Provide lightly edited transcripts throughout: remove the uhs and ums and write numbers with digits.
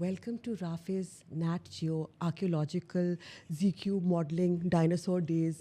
Welcome to Rafi's Nat Geo Archaeological ZQ Modeling Dinosaur Days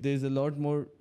there's a lot more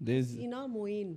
There's Sina Moin.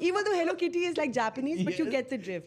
Even though Hello Kitty is like Japanese, but you get the drift.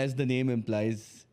as the name implies.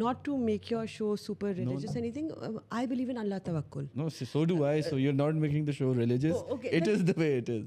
Not to make your show super religious or anything. I believe in Allah tawakkul. No, so do I. So you're not making the show religious. Oh, okay. It is the way it is.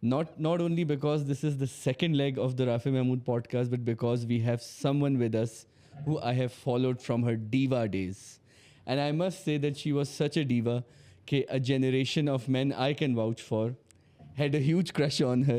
Not only because this is the second leg of the Rafi Mahmood podcast, but because we have someone with us who I have followed from her diva days. And I must say that she was such a diva that a generation of men I can vouch for had a huge crush on her.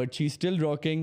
but she's still rocking.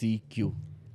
ZQ.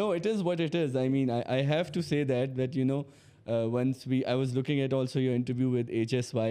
No, it is what it is. I mean, I have to say that you know, I was looking at also your interview with HSY,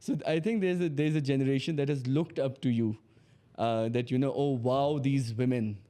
So I think there's a generation that has looked up to you. That you know, oh wow, these women,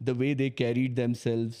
the way they carried themselves.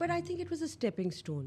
But I think it was a stepping stone.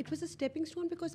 It was a stepping stone because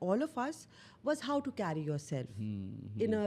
all of us was how to carry yourself in a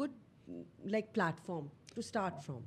good like platform to start from.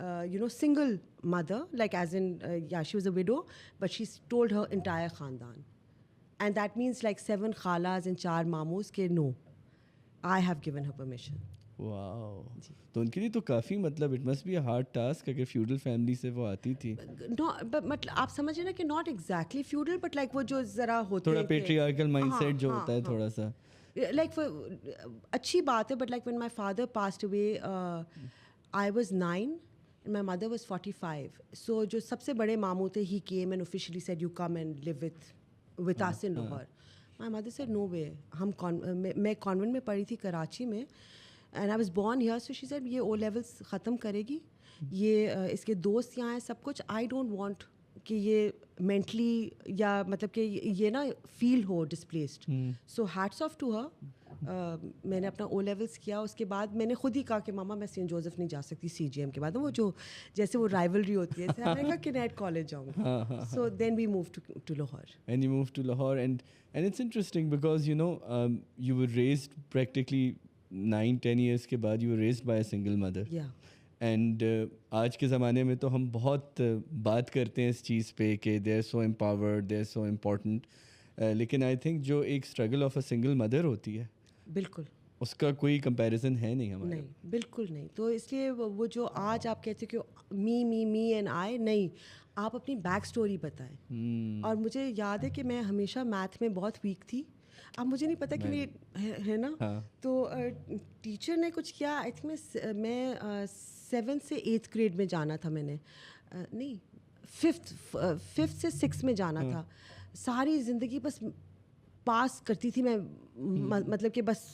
you know single mother, like as in yeah, she was a widow, but she told her entire khandan and that means like 7 khalas and 4 mamus ke no, I have given her permission. واو. تو ان کے لیے تو کافی مطلب it must be a hard task اگر feudal family سے وہ آتی تھی. No, مطلب آپ سمجھیں نا کہ not exactly feudal but like وہ جو ذرا ہوتے تھوڑا ہیں پیٹریارکل مائنڈ سیٹ جو ہوتا ہے تھوڑا سا. like اچھی بات ہے, but like when my father passed away, I was 9 and my mother was 45. So جو سب سے بڑے ماموں تھے, he came and officially said you come and live with us in Lahore. My mother said no way. میں convent میں پڑھی تھی کراچی میں, and I was born here, so she said یہ O levels ختم کرے گی, یہ اس کے دوست یہاں ہیں سب کچھ, I don't want کہ یہ مینٹلی یا مطلب کہ یہ نا فیل ہو displaced. So hats off to her. میں نے اپنا او لیولس کیا, اس کے بعد میں نے خود ہی کہا کہ ماما میں سینٹ جوزف نہیں جا سکتی سی جی ایم کے بعد, وہ جو جیسے وہ رائیولری ہوتی ہے, میں نے کہا کنیٹ کالج جاؤں گی. So then we move to Lahore. And you moved to Lahore, and it's interesting because you know you were raised practically 9-10 years کے بعد you were raised by a single mother. Yeah. And آج کے زمانے میں تو ہم بہت بات کرتے ہیں اس چیز پہ کہ they are so empowered, they are so important, لیکن آئی تھنک جو ایک struggle of a single mother ہوتی ہے بالکل اس کا کوئی کمپیریزن ہے نہیں ہمارے. نہیں, بالکل نہیں. تو اس لیے وہ جو آج آپ کہتے کہ می اینڈ آئی, نہیں, آپ اپنی بیک اسٹوری بتائیں. اور مجھے یاد ہے کہ میں ہمیشہ میتھ میں بہت ویک تھی. اب مجھے نہیں پتا کہ ہے نا, تو ٹیچر نے کچھ کیا, آئی تھنک میں 7th سے 8th گریڈ میں جانا تھا, میں نے نہیں 5th سے 6th میں جانا تھا. ساری زندگی بس پاس کرتی تھی میں, مطلب کہ بس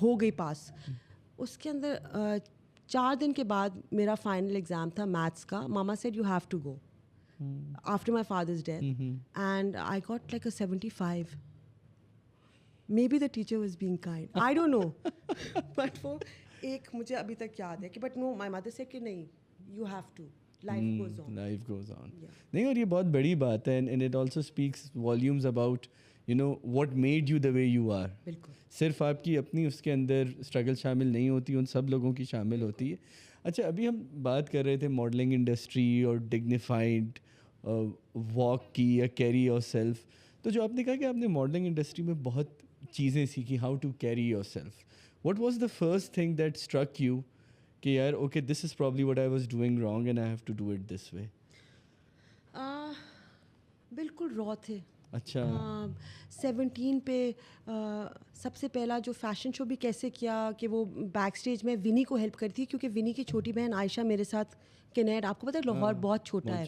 ہو گئی پاس. اس کے اندر 4 دن کے بعد میرا فائنل ایگزام تھا میتھس کا. Mama said you have to go after my father's death, and I got like a 75. Maybe the teacher was being kind. I don't know. But وہ ایک مجھے ابھی تک یاد ہے کہ but no, my mother said کہ نہیں, you have to. Life goes on. Life goes on. نہیں, اور یہ بہت بڑی بات ہے, and it also speaks volumes about you know what made you the way you are. بالکل. صرف آپ کی اپنی اس کے اندر اسٹرگل شامل نہیں ہوتی, ان سب لوگوں کی شامل ہوتی ہے. اچھا, ابھی ہم بات کر رہے تھے ماڈلنگ انڈسٹری اور ڈگنیفائڈ واک کی یا کیری یور سیلف. تو جو آپ نے کہا کہ آپ نے ماڈلنگ انڈسٹری میں بہت چیزیں سیکھی, how to carry yourself, what was the first thing that struck you کہ یار okay this is probably what I was doing wrong and I have to do it this way. بالکل را تھے. اچھا, 17 پہ سب سے پہلا جو فیشن شو بھی کیسے کیا کہ وہ بیک اسٹیج میں ونی کو ہیلپ کرتی, کیونکہ ونی کی چھوٹی بہن عائشہ میرے ساتھ کنیڈ, آپ کو پتہ ہے لاہور بہت چھوٹا ہے,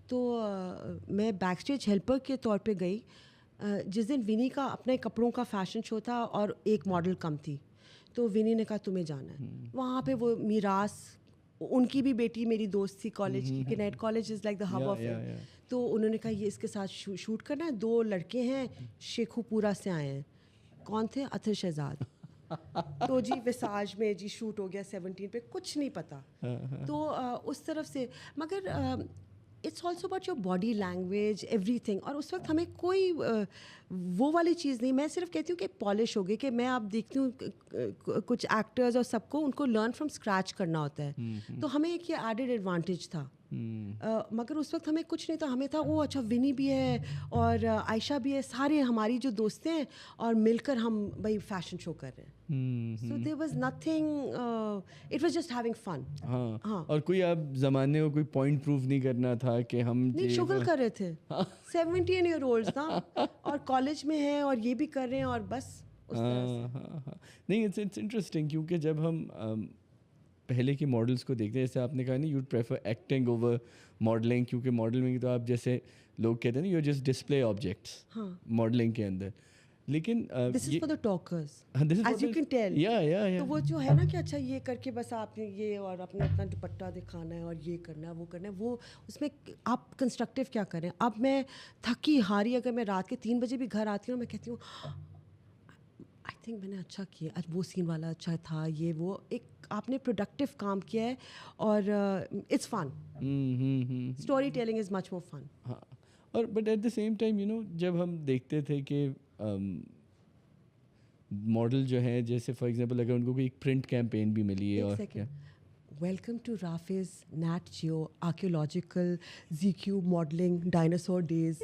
تو میں بیک اسٹیج ہیلپر کے طور پہ گئی. جس دن ونی کا اپنے کپڑوں کا فیشن شو تھا اور ایک ماڈل کم تھی, تو ونی نے کہا تمہیں جانا ہے وہاں پہ. وہ میراث, ان کی بھی بیٹی میری دوست تھی کالج کی, Kinnaird college is like the hub of it. تو انہوں نے کہا یہ اس کے ساتھ شوٹ کرنا ہے, 2 لڑکے ہیں شیخو پورا سے آئے ہیں. کون تھے؟ اطہر شہزاد. تو جی وساج میں جی شوٹ ہو گیا 17 پہ, کچھ نہیں پتا. تو اس طرف سے, مگر it's also about your body language everything. اور اس وقت ہمیں کوئی وہ والی چیز نہیں, میں صرف کہتی ہوں کہ پالش ہو گئی کہ میں آپ دیکھتی ہوں کچھ ایکٹرز اور سب کو ان کو لرن فرام اسکریچ کرنا ہوتا ہے, تو ہمیں ایک یہ ایڈیڈ ایڈوانٹیج تھا. مگر اس وقت ہمیں کچھ نہیں تھا, ہمیں تھا وہ اچھا ونی بھی ہے اور عائشہ بھی ہے, سارے ہماری جو دوستیں ہیں, اور مل کر ہم بھائی فیشن شو کر رہے ہیں. So there was nothing, it was just having fun. ہاں, اور کوئی آپ زمانے کو کوئی پوائنٹ پروو نہیں کرنا تھا کہ ہم نہیں شغل کر رہے تھے. 17 ایئر اولڈز نا, اور کالج میں ہیں اور یہ بھی کر رہے ہیں, اور بس اس طرح سے. نہیں, اٹس انٹرسٹنگ, کیونکہ جب ہم پہلے کے ماڈلس کو دیکھتے ہیں, جیسے آپ نے کہا نا you'd prefer acting over modelling, کیونکہ ماڈلنگ تو آپ جیسے لوگ کہتے ہیں نا you are just display objects modelling کے اندر. لیکن this is for the talkers as you can tell. تو وہ جو ہے نا کہ اچھا یہ کر کے بس آپ نے یہ اور اپنا اپنا دوپٹہ دکھانا ہے اور یہ کرنا ہے وہ کرنا ہے, وہ اس میں آپ کنسٹرکٹیو کیا کریں. اب میں تھکی ہاری اگر میں رات کے 3 بجے بھی گھر آتی ہوں, میں کہتی ہوں آئی تھنک میں نے اچھا کیا, آج وہ سین والا اچھا تھا, یہ وہ ایک آپ نے پروڈکٹیو کام کیا ہے, اور it's fun. Storytelling is much more fun. ہاں, اور but at the same time you know جب ہم دیکھتے تھے کہ ماڈل جو ہے, جیسے فار ایگزامپل اگر ان کو کوئی پرنٹ کیمپین بھی ملی ہے, اور ویلکم ٹو رافیز Nat Geo archaeological ZQ modelling dinosaur days.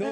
No,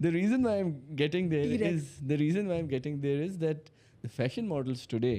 the reason why I'm getting there T-Rex. is that the fashion models today,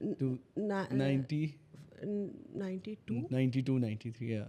92, 93, yeah.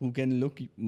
who can look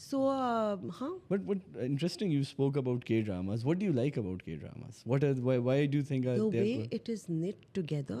So, But interesting, you spoke about K-dramas. What do you like about K-dramas? Why do you think the way it is knit together?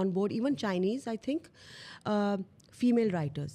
on board, even Chinese, I think, female writers.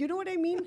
you know what I mean?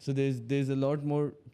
So there's a lot more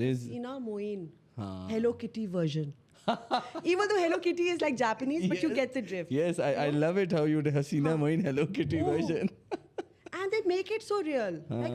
There's Ina Moin, Hello Kitty version. Even though Hello Kitty is like Japanese, but you get the drift. Yes, I love it how you Hasina Moin Hello Kitty version. And they make it so real. Like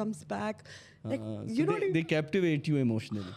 comes back. Like you know, they captivate you emotionally.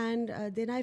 and then I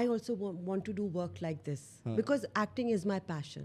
I also want to do work like this, because acting is my passion.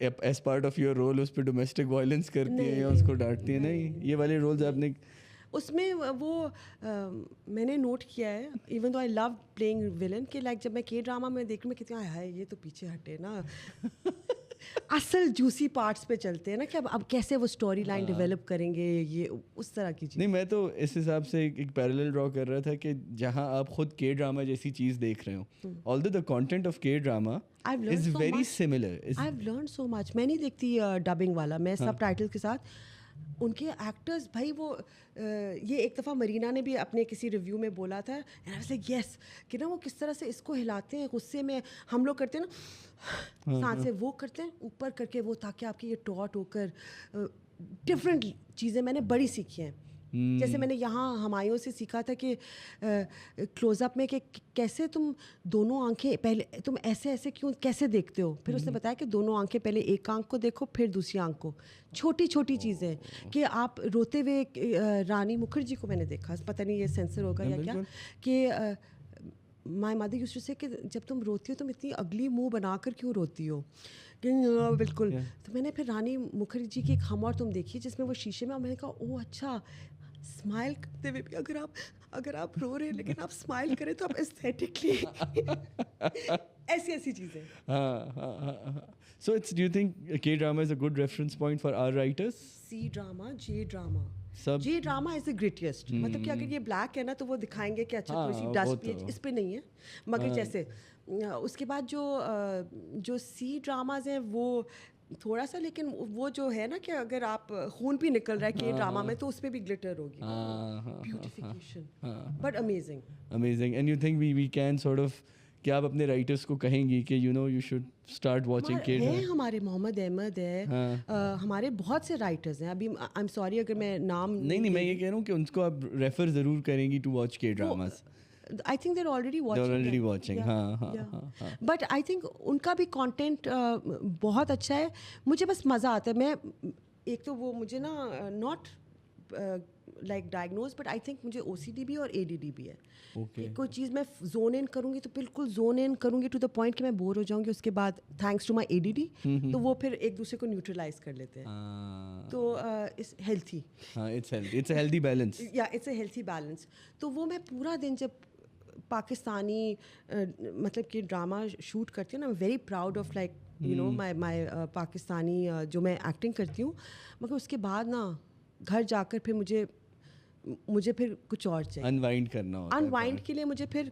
As part of your role اس پہ domestic violence کرتی ہیں یا اس کو ڈانٹتی ہیں؟ نہیں, یہ والے رولز آپ نے اس میں وہ میں نے نوٹ کیا ہے, ایون دو آئی لو پلینگ ولن, کہ لائک جب میں کے ڈراما میں دیکھ میں کہتی ہوں ہائے یہ تو پیچھے ہٹے نا, اصل جوسی پارٹس پہ چلتے ہیں نا کہ اب کیسے وہ اسٹوری لائن ڈیولپ کریں گے, یہ اس طرح کی چیز. نہیں, میں تو اس حساب سے ایک پیرالل ڈرا کر رہا تھا کہ جہاں آپ خود کے ڈراما جیسی چیز دیکھ رہے ہوں, آلدو دا کانٹینٹ آف کے drama is very similar. I have learn so much. میں نہیں دیکھتی ڈبنگ والا, میں سب ٹائٹل کے ساتھ. ان کے ایکٹرز بھائی وہ یہ ایک دفعہ مرینا نے بھی اپنے کسی ریویو میں بولا تھا, یس کہ نا وہ کس طرح سے اس کو ہلاتے ہیں غصے میں, ہم لوگ کرتے ہیں نا سانس سے, وہ کرتے ہیں اوپر کر کے وہ, تاکہ آپ کی یہ ٹاٹ ہو کر ڈفرینٹ چیزیں میں نے بڑی سیکھی ہیں. جیسے میں نے یہاں ہمایوں سے سیکھا تھا کہ کلوز اپ میں کہ کیسے تم دونوں آنکھیں پہلے تم ایسے ایسے کیوں کیسے دیکھتے ہو. پھر اس نے بتایا کہ دونوں آنکھیں پہلے ایک آنکھ کو دیکھو پھر دوسری آنکھ کو. چھوٹی چھوٹی چیزیں کہ آپ روتے ہوئے رانی مکھرجی کو میں نے دیکھا, پتہ نہیں یہ سینسر ہوگا یا کیا, کہ my mother used to say کہ جب تم روتی ہو تم اتنی اگلی منہ بنا کر کیوں روتی ہو, بالکل. تو میں نے پھر رانی مکھرجی کی ایک ہم اور تم دیکھی جس میں وہ شیشے میں, اور میں نے کہا او اچھا, اسمائل کرتے ہوئے بھی اگر آپ رو رہے ہیں لیکن آپ اسمائل کریں تو آپ ایستھیٹکلی ایسی ایسی چیزیں. So do you think K-drama is a good reference point for our writers? C-drama, J-drama. J-drama is the grittiest. مطلب کہ اگر یہ بلیک ہے نا تو وہ دکھائیں گے کہ اچھا تھوڑی سی ڈسٹ بھی اس پہ نہیں ہے, مگر جیسے اس کے بعد جو سی ڈراماز ہیں وہ تھوڑا سا, لیکن وہ جو ہے نا کہ اگر آپ خون بھی نکل رہا ہے کہ ڈراما میں تو اس پہ بھی گلٹر ہوگی, beautification, but amazing. And you think we can sort of, کہ آپ اپنے رائٹرس کو کہیں گی کہ you know you should start watching کے ڈراما؟ ہمارے محمد احمد ہے, ہمارے بہت سے رائٹرز ہیں. ابھی آئی ایم سوری اگر میں نام نہیں میں یہ کہہ رہا ہوں کہ ان کو آپ ریفر ضرور کریں گی ٹو واچ کے dramas. I think they're already watching. But I think ان کا بھی کانٹینٹ بہت اچھا ہے. مجھے بس مزہ آتا ہے. میں ایک تو وہ مجھے نا not like diagnose, but I think مجھے OCD بھی اور ADD بھی ہے. کوئی چیز میں زون ان کروں گی تو بالکل زون ان کروں گی ٹو دا پوائنٹ کہ میں بور ہو جاؤں گی, اس کے بعد تھینکس ٹو مائی ADD تو وہ پھر ایک دوسرے کو نیوٹرلائز کر لیتے ہیں. تو it's healthy, it's a healthy balance. یا اٹس اے ہیلتھی بیلنس. تو وہ میں پورا دن جب پاکستانی مطلب کہ ڈرامہ شوٹ کرتی ہوں نا, very proud of like you know my Pakistani جو میں ایکٹنگ کرتی ہوں. مگر اس کے بعد نا گھر جا کر پھر مجھے پھر کچھ اور چاہیے, انوائنڈ کرنا ہوتا ہے. انوائنڈ کے لیے مجھے پھر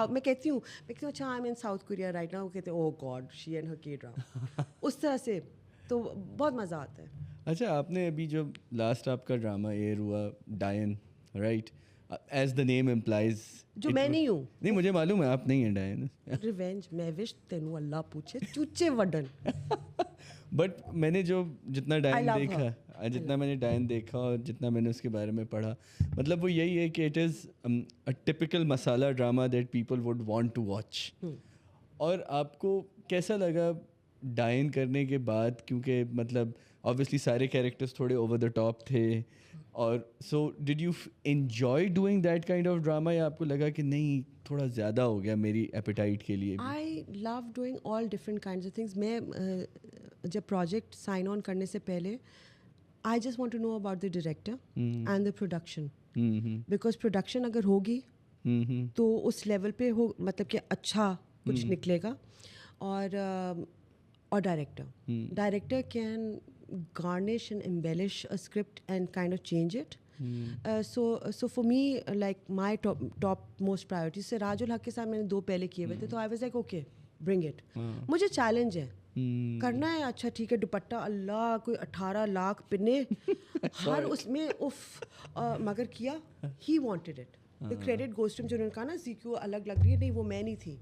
میں کہتی ہوں اچھا I am in South Korea right now, کہتے ہیں او گاڈ شی اینڈ ہر کے ڈراما, اس طرح سے. تو بہت مزہ آتا ہے. اچھا, آپ نے ابھی جو لاسٹ آپ کا ڈرامہ ایئر ہوا Daayan, right, as the name implies, جو میں نہیں ہوں. نہیں مجھے معلوم ہے آپ نہیں ہیں ڈائن. ریونج میں وش تینوں اللہ پوچھے چوچے وڈن. بٹ میں نے جتنا میں نے ڈائن دیکھا اور جتنا میں نے اس کے بارے میں پڑھا, مطلب وہ یہی ہے کہ it is a typical masala drama that people would want to watch. اور آپ کو کیسا لگا ڈائن کرنے کے بعد؟ کیونکہ مطلب obviously سارے کیریکٹرس تھوڑے اوور دا ٹاپ تھے, اور so did you enjoy doing that kind of drama, یا آپ کو لگا کہ نہیں تھوڑا زیادہ ہو گیا میری ایپیٹائٹ کے لیے؟ I love doing all different kinds of things. میں جب پروجیکٹ سائن آن کرنے سے پہلے I just want to know about the director and the production, because production اگر ہوگی تو اس لیول پہ ہو, مطلب کہ اچھا کچھ نکلے گا. اور director can garnish and embellish a script and kind of change it. So for me, like my top most priority, Siraj ul Haq ke saath maine 2 pehle kiye hue the, so I was like okay bring it. مجھے challenge ہے کرنا ہے. اچھا ٹھیک ہے, دوپٹہ اللہ کوئی 18 لاکھ پنے ہر اس میں مگر کیا, he wanted it. The credit goes to him. جو انہوں نے کہا نا زیکیو الگ لگ رہی ہے, نہیں وہ میں نہیں تھی,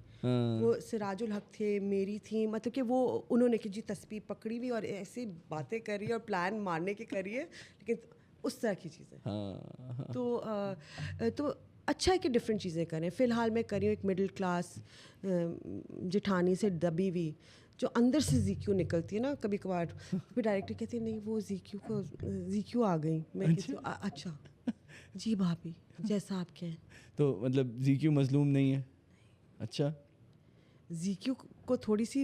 وہ سراج الحق تھے, میری تھی, مطلب کہ وہ انہوں نے کہ جی تسبیح پکڑی ہوئی اور ایسی باتیں کری اور پلان مارنے کی کری ہے, لیکن اس طرح کی چیزیں. تو اچھا ہے کہ ڈفرینٹ چیزیں کریں. فی الحال میں کری ہوں ایک مڈل کلاس جٹھانی سے دبی ہوئی جو اندر سے زیکیو نکلتی ہے نا کبھی کبھار. پھر ڈائریکٹر کہتے ہیں نہیں وہ زیکیو آ گئی. میں کہتی ہوں اچھا جی بھابھی جیسا آپ کہیں. تو مطلب زیکیو مظلوم نہیں ہے؟ اچھا, زیکیو کو تھوڑی سی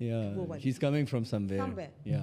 Yeah, she's coming from somewhere. Yeah.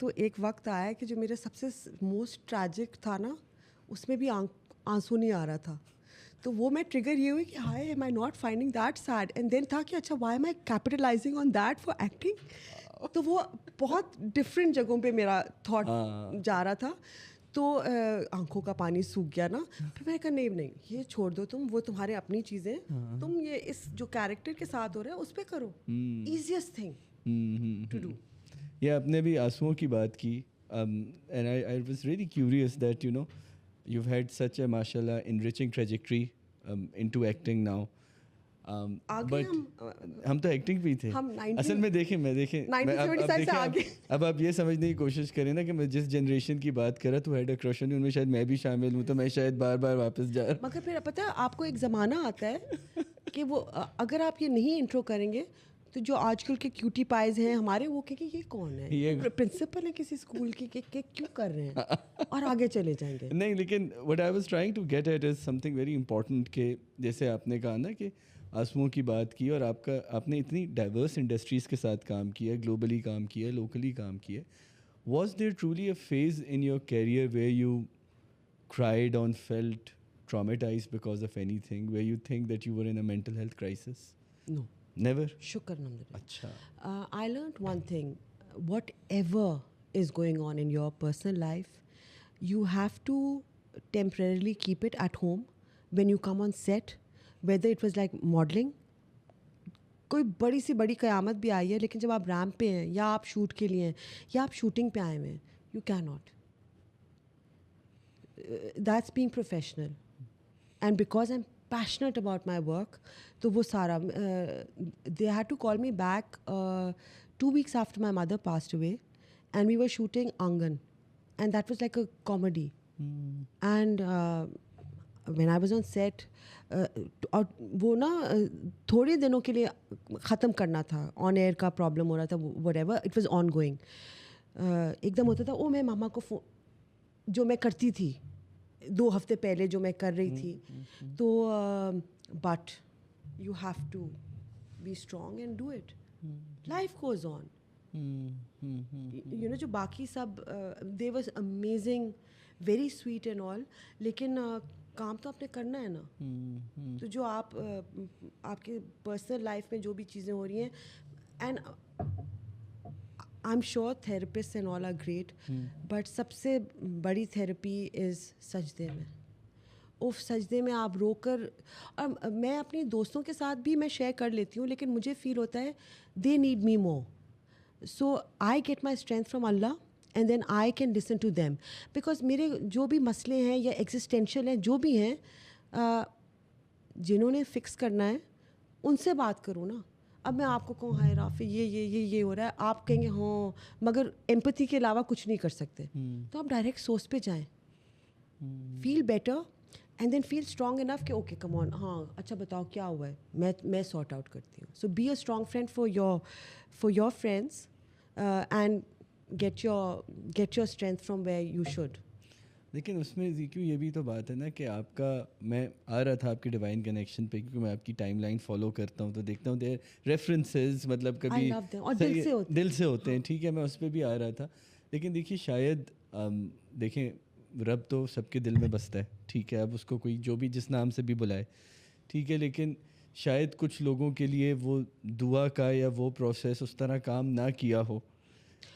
تو ایک وقت آیا کہ جو میرا سب سے موسٹ ٹریجک تھا نا, اس میں بھی آنسو نہیں آ رہا تھا. تو وہ میں ٹریگر یہ ہوئی کہ ہائی am I not finding that sad, and then تھا کہ اچھا why am I capitalising on that for acting. تو وہ بہت ڈفرینٹ جگہوں پہ میرا تھاٹ جا رہا تھا. تو آنکھوں کا پانی سوکھ گیا نا. پھر میں نے کہا نہیں یہ چھوڑ دو تم, وہ تمہارے اپنی چیزیں, تم یہ اس جو کیریکٹر کے ساتھ ہو رہا ہے اس پہ کرو. Easiest thing to do. یہ آپ نے بھی آنسوؤں کی بات کی, and I was really curious that you know you've had such a mashallah enriching trajectory into acting now. But ہم تو ایکٹنگ پہ تھے اصل میں. اب آپ یہ سمجھنے کی کوشش کریں نا کہ میں جس جنریشن کی بات کر رہا تو ہیڈ اکروشن ان میں شاید میں بھی شامل ہوں, تو میں شاید بار بار واپس جا رہا ہوں. مگر پھر پتہ ہے آپ کو ایک زمانہ آتا ہے کہ وہ اگر آپ یہ نہیں انٹرو کریں گے تو جو آج کل کے کیوٹی پائز ہیں ہمارے, وہ کہ یہ کون ہے, یہ پرنسپل ہے کسی اسکول کی, کہ کیوں کر رہے ہیں, اور آگے چلے جائیں گے. نہیں, لیکن what I was trying to get at is something very important, کہ جیسے آپ نے کہا نا کہ آنسوؤں کی بات کی, اور آپ نے اتنی ڈائیورس انڈسٹریز کے ساتھ کام کیا, گلوبلی کام کیا, لوکلی کام کیا. Was there truly a phase in your career where you cried or felt traumatized because of anything, where you think that you were in a mental health crisis? No. Never? Shukr alhamdulillah. Achha. I learned one thing. Whatever is going on in your personal life, you have to temporarily keep it at home. When you come on set, whether it was like modeling, کوئی بڑی سی بڑی قیامت بھی آئی ہے, لیکن جب آپ ramp پہ ہیں یا آپ شوٹ کے لیے ہیں یا آپ شوٹنگ پہ آئے ہوئے ہیں, you cannot. That's being professional. And because I'm passionate about my work, تو وہ سارا they had to call me back 2 weeks after my mother passed away, and we were shooting Angan, and that was like a comedy. And when I was on set, اور وہ نا تھوڑے دنوں کے لیے ختم کرنا تھا, آن ایئر کا پرابلم ہو رہا تھا, whatever, it was on going. ایک دم ہوتا تھا او میں ماما کو جو میں کرتی تھی 2 ہفتے پہلے جو میں کر رہی تھی, تو but you have to be strong and do it. Life goes on. You know جو باقی سب they was amazing, very sweet and all, لیکن کام تو آپ نے کرنا ہے نا. تو جو آپ کے پرسنل لائف میں جو بھی چیزیں ہو رہی ہیں, and I am sure therapist and all are great, but سب سے بڑی تھراپی از سجدے میں. سجدے میں آپ رو کر, اور میں اپنی دوستوں کے ساتھ بھی میں شیئر کر لیتی ہوں, لیکن مجھے فیل ہوتا ہے they need me more. So I get my strength from Allah, and then I can listen to them, because میرے جو بھی مسئلے ہیں یا ایگزسٹینشیل ہیں جو بھی ہیں, جنہوں نے فکس کرنا ہے ان سے بات کروں نا. اب میں آپ کو کہوں ہائے رافی یہ ہو رہا ہے, آپ کہیں گے ہاں, مگر ایمپتھی کے علاوہ کچھ نہیں کر سکتے. تو آپ ڈائریکٹ سورس پہ جائیں, feel better, and then feel strong enough کہ اوکے کم آن, ہاں اچھا بتاؤ کیا ہوا ہے, میں سارٹ آؤٹ کرتی ہوں. So be a strong friend for your friends, and get your strength from where you should. لیکن اس میں کیوں یہ بھی تو بات ہے نا کہ آپ کا, میں آ رہا تھا آپ کی ڈیوائن کنیکشن پہ, کیونکہ میں آپ کی ٹائم لائن فالو کرتا ہوں تو دیکھتا ہوں دیر ریفرنسز مطلب کبھی دل سے ہوتے ہیں, ٹھیک ہے, میں اس پہ بھی آ رہا تھا. لیکن دیکھیے شاید دیکھیں رب تو سب کے دل میں بستا ہے, ٹھیک ہے, اب اس کو کوئی جو بھی جس نام سے بھی بلائے, ٹھیک ہے, لیکن شاید کچھ لوگوں کے لیے وہ دعا کا یا وہ پروسیس اس طرح کام نہ کیا ہو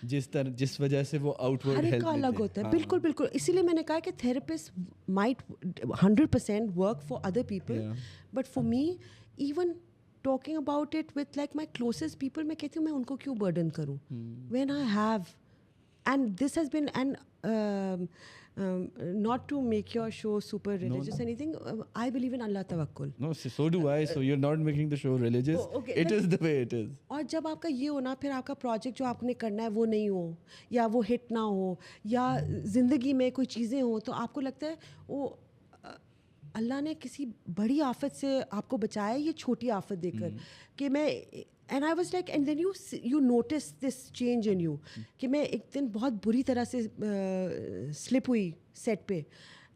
جس وجہ سے وہ آؤٹ ورڈ ہیلپ الگ ہوتا ہے. بالکل بالکل, اسی لیے میں نے کہا کہ therapist might 100% work for other people, but for me even talking about it with like my closest people, میں کہتی ہوں میں ان کو کیوں برڈن کروں when I have, and this has been, and not to make your show super religious or anything, I believe in Allah tawakkul. No, so do I. So you're not making the show religious. Okay, it is the way it is. اور جب آپ کا یہ ہونا, پھر آپ کا project جو آپ نے کرنا ہے وہ نہیں ہو, یا وہ ہٹ نہ ہو, یا زندگی میں کوئی چیزیں ہوں, تو آپ کو لگتا ہے وہ اللہ نے کسی بڑی آفت سے آپ کو بچایا یہ چھوٹی آفت دے کر, کہ میں, and I was like, and then you notice this change in you, کہ میں ایک دن بہت بری طرح سے سلپ ہوئی سیٹ پہ,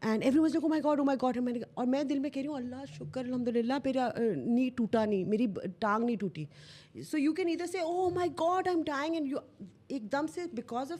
and every one like oh my God, اور میں دل میں کہہ رہی ہوں اللہ شکر الحمد للہ میرا نی ٹوٹا نہیں, میری ٹانگ نہیں ٹوٹی. So you can either say oh my God I am dying, and you ایک دم سے because of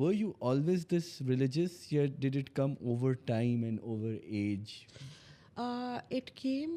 were you always this religious, or did it come over time and over age? It came.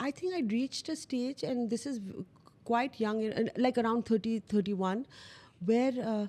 I think I reached a stage, and this is quite young, like around 30, 31, where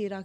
13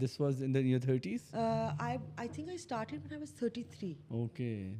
this was in your 30s? I think I started when I was 33. Okay.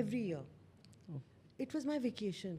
every year. It was my vacation.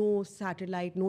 no satellite, no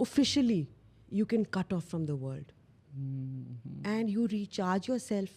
Officially you can cut off from the world. And you recharge yourself.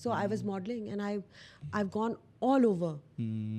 So I was modeling and I've gone all over.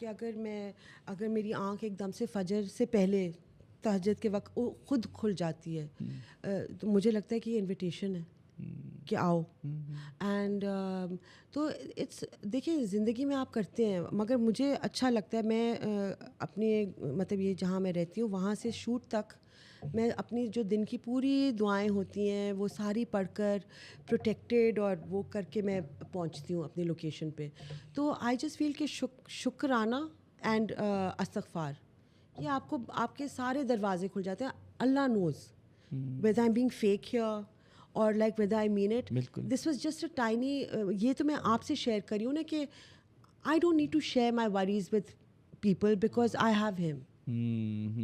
کہ اگر میری آنکھ ایک دم سے فجر سے پہلے تہجد کے وقت خود کھل جاتی ہے تو مجھے لگتا ہے کہ یہ انویٹیشن ہے کہ آؤ. اینڈ تو دیکھیں زندگی میں آپ کرتے ہیں, مگر مجھے اچھا لگتا ہے. میں اپنی مطلب یہ جہاں میں رہتی ہوں وہاں سے شوٹ تک میں اپنی جو دن کی پوری دعائیں ہوتی ہیں وہ ساری پڑھ کر پروٹیکٹیڈ اور وہ کر کے میں پہنچتی ہوں اپنی لوکیشن پہ. تو آئی جسٹ فیل کہ شکرانہ اینڈ استغفار, یہ آپ کے سارے دروازے کھل جاتے ہیں. اللہ نوز whether I'm being fake here or like whether I mean it. This was just a tiny یہ تو میں آپ سے شیئر کری ہوں نا کہ I don't need to share my worries with people because I have him.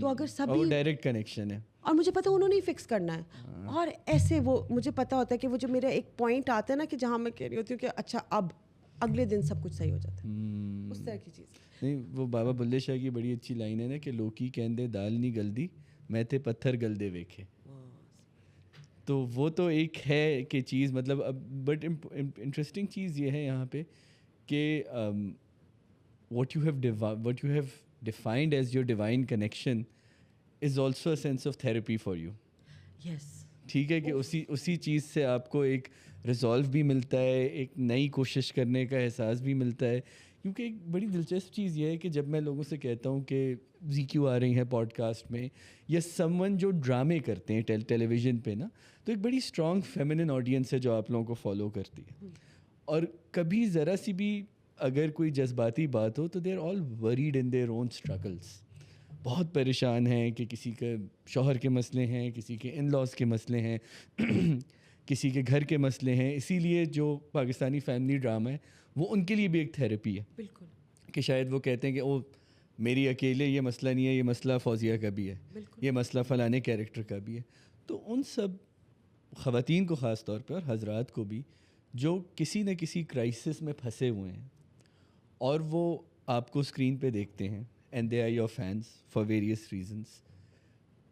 تو اگر سبھی ڈائریکٹ کنیکشن ہے اور مجھے پتا انہوں نے ہی فکس کرنا ہے, اور ایسے وہ مجھے پتا ہوتا ہے کہ وہ جو میرا ایک پوائنٹ آتا ہے نا کہ جہاں میں کہہ رہی ہوتی ہوں کہ اچھا اب اگلے دن سب کچھ صحیح ہو جاتا ہے, اس طرح کی چیز. نہیں, وہ بابا بلے شاہ کی بڑی اچھی لائن ہے نا کہ لوکی کہندے دال نہیں گلدی میں تے پتھر گلدے ویکھے. تو وہ تو ایک ہے کہ چیز مطلب بٹ انٹرسٹنگ چیز یہ ہے یہاں پہ کہ what you have defined as your divine connection is also a sense of therapy for you. Yes. ٹھیک ہے کہ اسی چیز سے آپ کو ایک ریزالو بھی ملتا ہے, ایک نئی کوشش کرنے کا احساس بھی ملتا ہے. کیونکہ ایک بڑی دلچسپ چیز یہ ہے کہ جب میں لوگوں سے کہتا ہوں کہ زی کیو آ رہی ہیں پوڈ کاسٹ میں, یا سم ون جو ڈرامے کرتے ہیں ٹیلی ویژن پہ نا, تو ایک بڑی اسٹرانگ فیمنن آڈینس ہے جو آپ لوگوں کو فالو کرتی ہے. اور کبھی ذرا سی بھی اگر کوئی جذباتی بات ہو تو they are all worried in their own struggles. بہت پریشان ہیں کہ کسی کے شوہر کے مسئلے ہیں, کسی کے ان لاز کے مسئلے ہیں, کسی کے گھر کے مسئلے ہیں. اسی لیے جو پاکستانی فیملی ڈرامہ ہے وہ ان کے لیے بھی ایک تھیراپی ہے. بالکل, کہ شاید وہ کہتے ہیں کہ او میری اکیلے یہ مسئلہ نہیں ہے, یہ مسئلہ فوزیہ کا بھی ہے, یہ مسئلہ فلانے کیریکٹر کا بھی ہے. تو ان سب خواتین کو خاص طور پہ اور حضرات کو بھی جو کسی نہ کسی کرائسس میں پھنسے ہوئے ہیں اور وہ آپ کو اسکرین پہ دیکھتے ہیں and they are your fans for various reasons,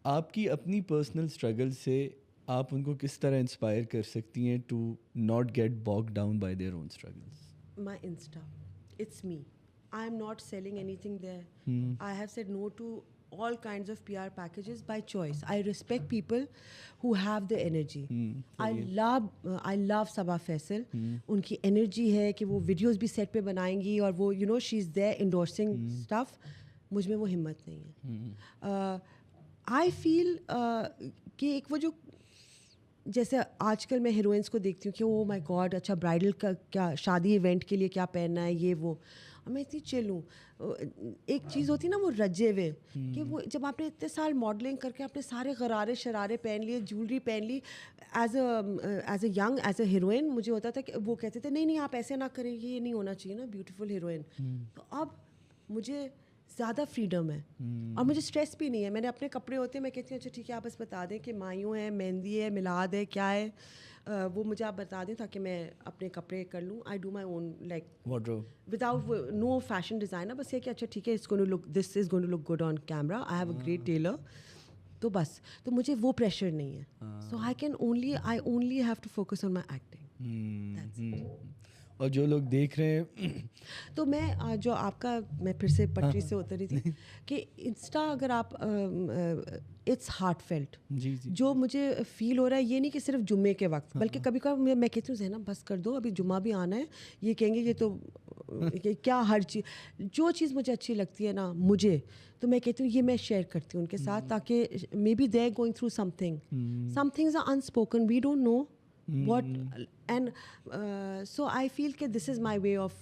آپ کی اپنی پرسنل اسٹرگل سے آپ ان کو کس طرح انسپائر کر سکتی ہیں to not get bogged down by their own struggles. My Insta, it's me. I am not selling anything there. I have said no to all kinds of PR packages by choice. I respect people who have the energy. I love Sabah Faisal. ان کی energy ہے کہ وہ videos بھی set پہ بنائیں گی اور وہ you know she is there endorsing stuff. مجھ میں وہ ہمت نہیں ہے. آئی فیل کہ ایک وہ جو جیسے آج کل میں ہیروئنس کو دیکھتی ہوں کہ او مائی گاڈ اچھا برائڈل کا کیا شادی ایونٹ کے لیے کیا پہننا ہے یہ وہ, اور میں اتنی چل ہوں. ایک چیز ہوتی ہے نا وہ رجے ہوئے کہ وہ جب آپ نے اتنے سال ماڈلنگ کر کے اپنے سارے غرارے شرارے پہن لیے, جولری پہن لی as a young as a heroine, مجھے ہوتا تھا کہ وہ کہتے تھے نہیں آپ ایسے نہ کریں, یہ نہیں ہونا چاہیے نا بیوٹیفل ہیروئن. تو اب مجھے زیادہ فریڈم ہے اور مجھے اسٹریس بھی نہیں ہے. میں نے اپنے کپڑے ہوتے ہیں میں کہتی ہوں اچھا ٹھیک ہے آپ بس بتا دیں کہ مایوں ہے, مہندی ہے, میلاد ہے, کیا ہے, وہ مجھے آپ بتا دیں تاکہ میں اپنے کپڑے کر لوں. I do my own like without no fashion designer, بس یہ کہ اچھا ٹھیک ہے this is going to look good on camera, I have a great tailor. تو بس تو مجھے وہ پریشر نہیں ہے. So I only have to focus on my acting. اور جو لوگ دیکھ رہے ہیں تو میں جو آپ کا میں پھر سے پٹری سے اتر رہی تھی کہ انسٹا اگر آپ اٹس ہارٹ فیلٹ, جو مجھے فیل ہو رہا ہے یہ نہیں کہ صرف جمعے کے وقت, بلکہ کبھی کبھی میں کہتی ہوں زینب بس کر دو ابھی جمعہ بھی آنا ہے, یہ کہیں گے یہ تو کیا ہر چیز جو چیز مجھے اچھی لگتی ہے نا مجھے, تو میں کہتی ہوں یہ میں شیئر کرتی ہوں ان کے ساتھ تاکہ maybe they are going through some things are unspoken, we don't know what and so I feel that this is my way of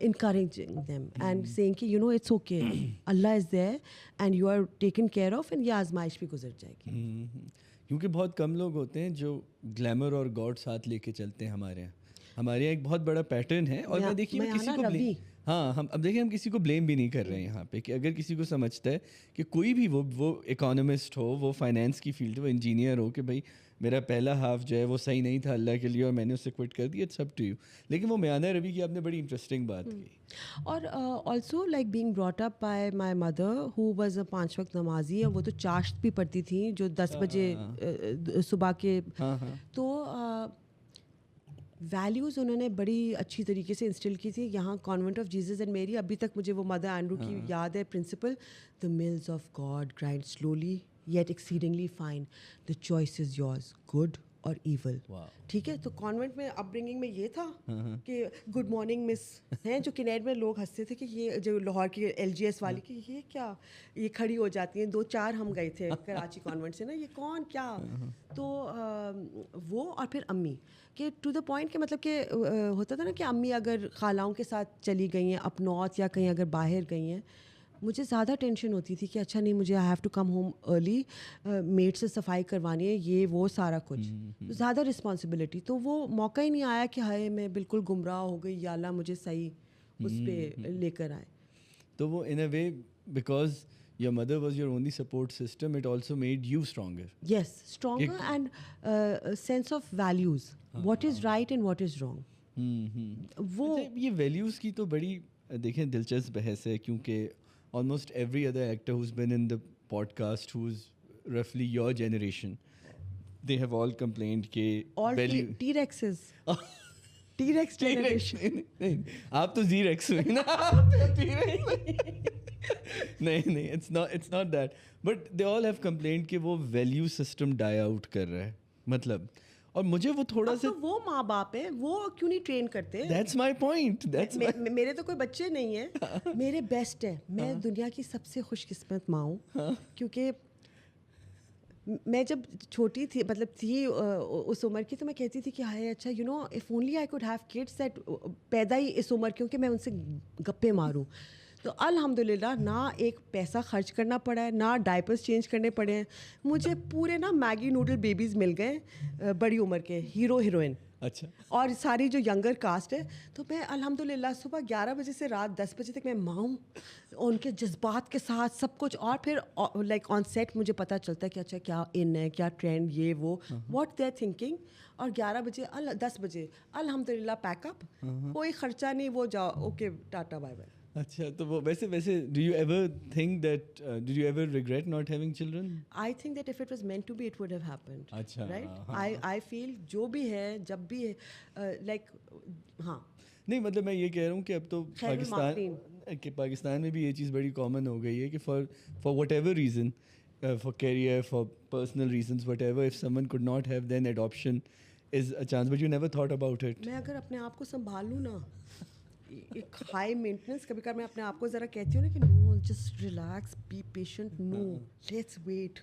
encouraging them and saying کہ you know it's okay, Allah is there and you are taken care of and یہ آزمائش بھی گزر جائے گی. کیونکہ بہت کم لوگ ہوتے ہیں جو گلیمر اور گاڈ ساتھ لے کے چلتے ہیں. ہمارے یہاں ایک بہت بڑا پیٹرن ہے. اور میں دیکھیے کسی کو اب دیکھیں ہم کسی کو بلیم بھی نہیں کر رہے ہیں یہاں پہ, کہ اگر کسی کو سمجھتا ہے کہ کوئی بھی وہ اکانومسٹ ہو, وہ فائنینس کی فیلڈ, وہ انجینئر ہو, کہ بھائی میرا پہلا ہاف جو ہے وہ صحیح نہیں تھا اللہ کے لیے اور میں نے اسے کوئٹ کر دیا, اٹس اپ ٹو یو. لیکن وہ میانہ روی کی آپ نے بڑی انٹرسٹنگ بات کی. اور also like being brought up by my mother who was a 5 وقت نمازی, اور وہ تو چاشت بھی پڑھتی تھیں جو 10 بجے صبح کے. تو ویلیوز انہوں نے بڑی اچھی طریقے سے انسٹل کی تھی. یہاں کانوینٹ آف جیزس اینڈ میری ابھی تک مجھے وہ مدر اینڈرو کی یاد ہے principal, the mills of God grind slowly yet exceedingly fine, the choice is yours, good or evil. ٹھیک ہے, تو کانوینٹ میں اپ برنگنگ میں یہ تھا کہ گڈ مارننگ مس ہیں, جو کنیڈ میں لوگ ہنستے تھے کہ یہ جو لاہور کی ایل جی ایس والی کہ یہ کیا, یہ کھڑی ہو جاتی ہیں. 2-4 ہم گئے تھے کراچی کانوینٹ سے نا, یہ کون کیا. تو وہ اور پھر امی کہ ٹو دا پوائنٹ کہ مطلب کہ ہوتا تھا نا کہ امی اگر خالاؤں کے ساتھ چلی گئی ہیں اپ نارتھ یا کہیں اگر باہر گئی ہیں, مجھے زیادہ ٹینشن ہوتی تھی کہ اچھا نہیں مجھے I have to come home early, maid سے صفائی کروانی ہے, یہ وہ سارا کچھ زیادہ رسپانسبلٹی. تو وہ موقع ہی نہیں آیا کہ ہائے میں بالکل گمراہ ہو گئی, یا اللہ مجھے صحیح اس پہ لے کر آئے. تو وہ in a way because your mother was your only support system, it also made you stronger. Yes, stronger and sense of values, what is right and what is wrong. وہ یہ ویلیوز کی تو بڑی دیکھیں دلچسپ بحث ہے, کیونکہ almost every other actor who's been in the podcast who's roughly your generation, they have all complained کہ all T-Rexes T-Rex generation. آپ تو Z-Rex ہوئی نا. نہیں it's not that, but they all have complained کہ وہ value system die out کر رہا ہے. مطلب اور مجھے وہ تھوڑا سا وہ ماں باپ ہیں, وہ کیوں نہیں ٹرین کرتے. That's my point. میرے تو کوئی بچے نہیں ہیں, میرے بیسٹ ہیں. میں دنیا کی سب سے خوش قسمت ماں ہوں, کیونکہ میں جب چھوٹی تھی مطلب تھی اس عمر کی, تو میں کہتی تھی کہ ہائے اچھا you know if only I could have kids that, پیدا ہی اس عمر کیونکہ میں ان سے گپے ماروں. تو الحمد للہ نہ ایک پیسہ خرچ کرنا پڑا ہے, نہ ڈائپرس چینج کرنے پڑے ہیں. مجھے پورے نا میگی نوڈل بیبیز مل گئے بڑی عمر کے, ہیرو ہیروئن. اچھا, اور ساری جو ینگر کاسٹ ہے. تو میں الحمد للہ صبح 11 بجے سے رات 10 بجے تک میں ماں ہوں, ان کے جذبات کے ساتھ سب کچھ. اور پھر لائک آن سیٹ مجھے پتہ چلتا ہے کہ اچھا کیا ان ہے, کیا ٹرینڈ, یہ وہ واٹ دے آر تھنکنگ. اور 11 بجے 10 بجے الحمد للہ پیک اپ, کوئی خرچہ نہیں, وہ جاؤ اوکے ٹاٹا بائے بائے. اچھا, تو وہ ویسے do you ever think that did you ever regret not having children? I think that if it was meant to be it would have happened. اچھا, right. I feel جو بھی ہے جب بھی ہے like ہاں نہیں مطلب میں یہ کہہ رہا ہوں کہ اب تو پاکستان میں بھی یہ چیز بڑی کامن ہو گئی ہے کہ for whatever reason, for career, for personal reasons, whatever, if someone could not have, then adoption is a chance, but you never thought about it. میں اگر اپنے آپ کو سنبھال لوں نا, ایک ہائی مینٹیننس, کبھی کبھی میں اپنے آپ کو ذرا کہتی ہوں نا کہ no just relax, be patient, no let's wait,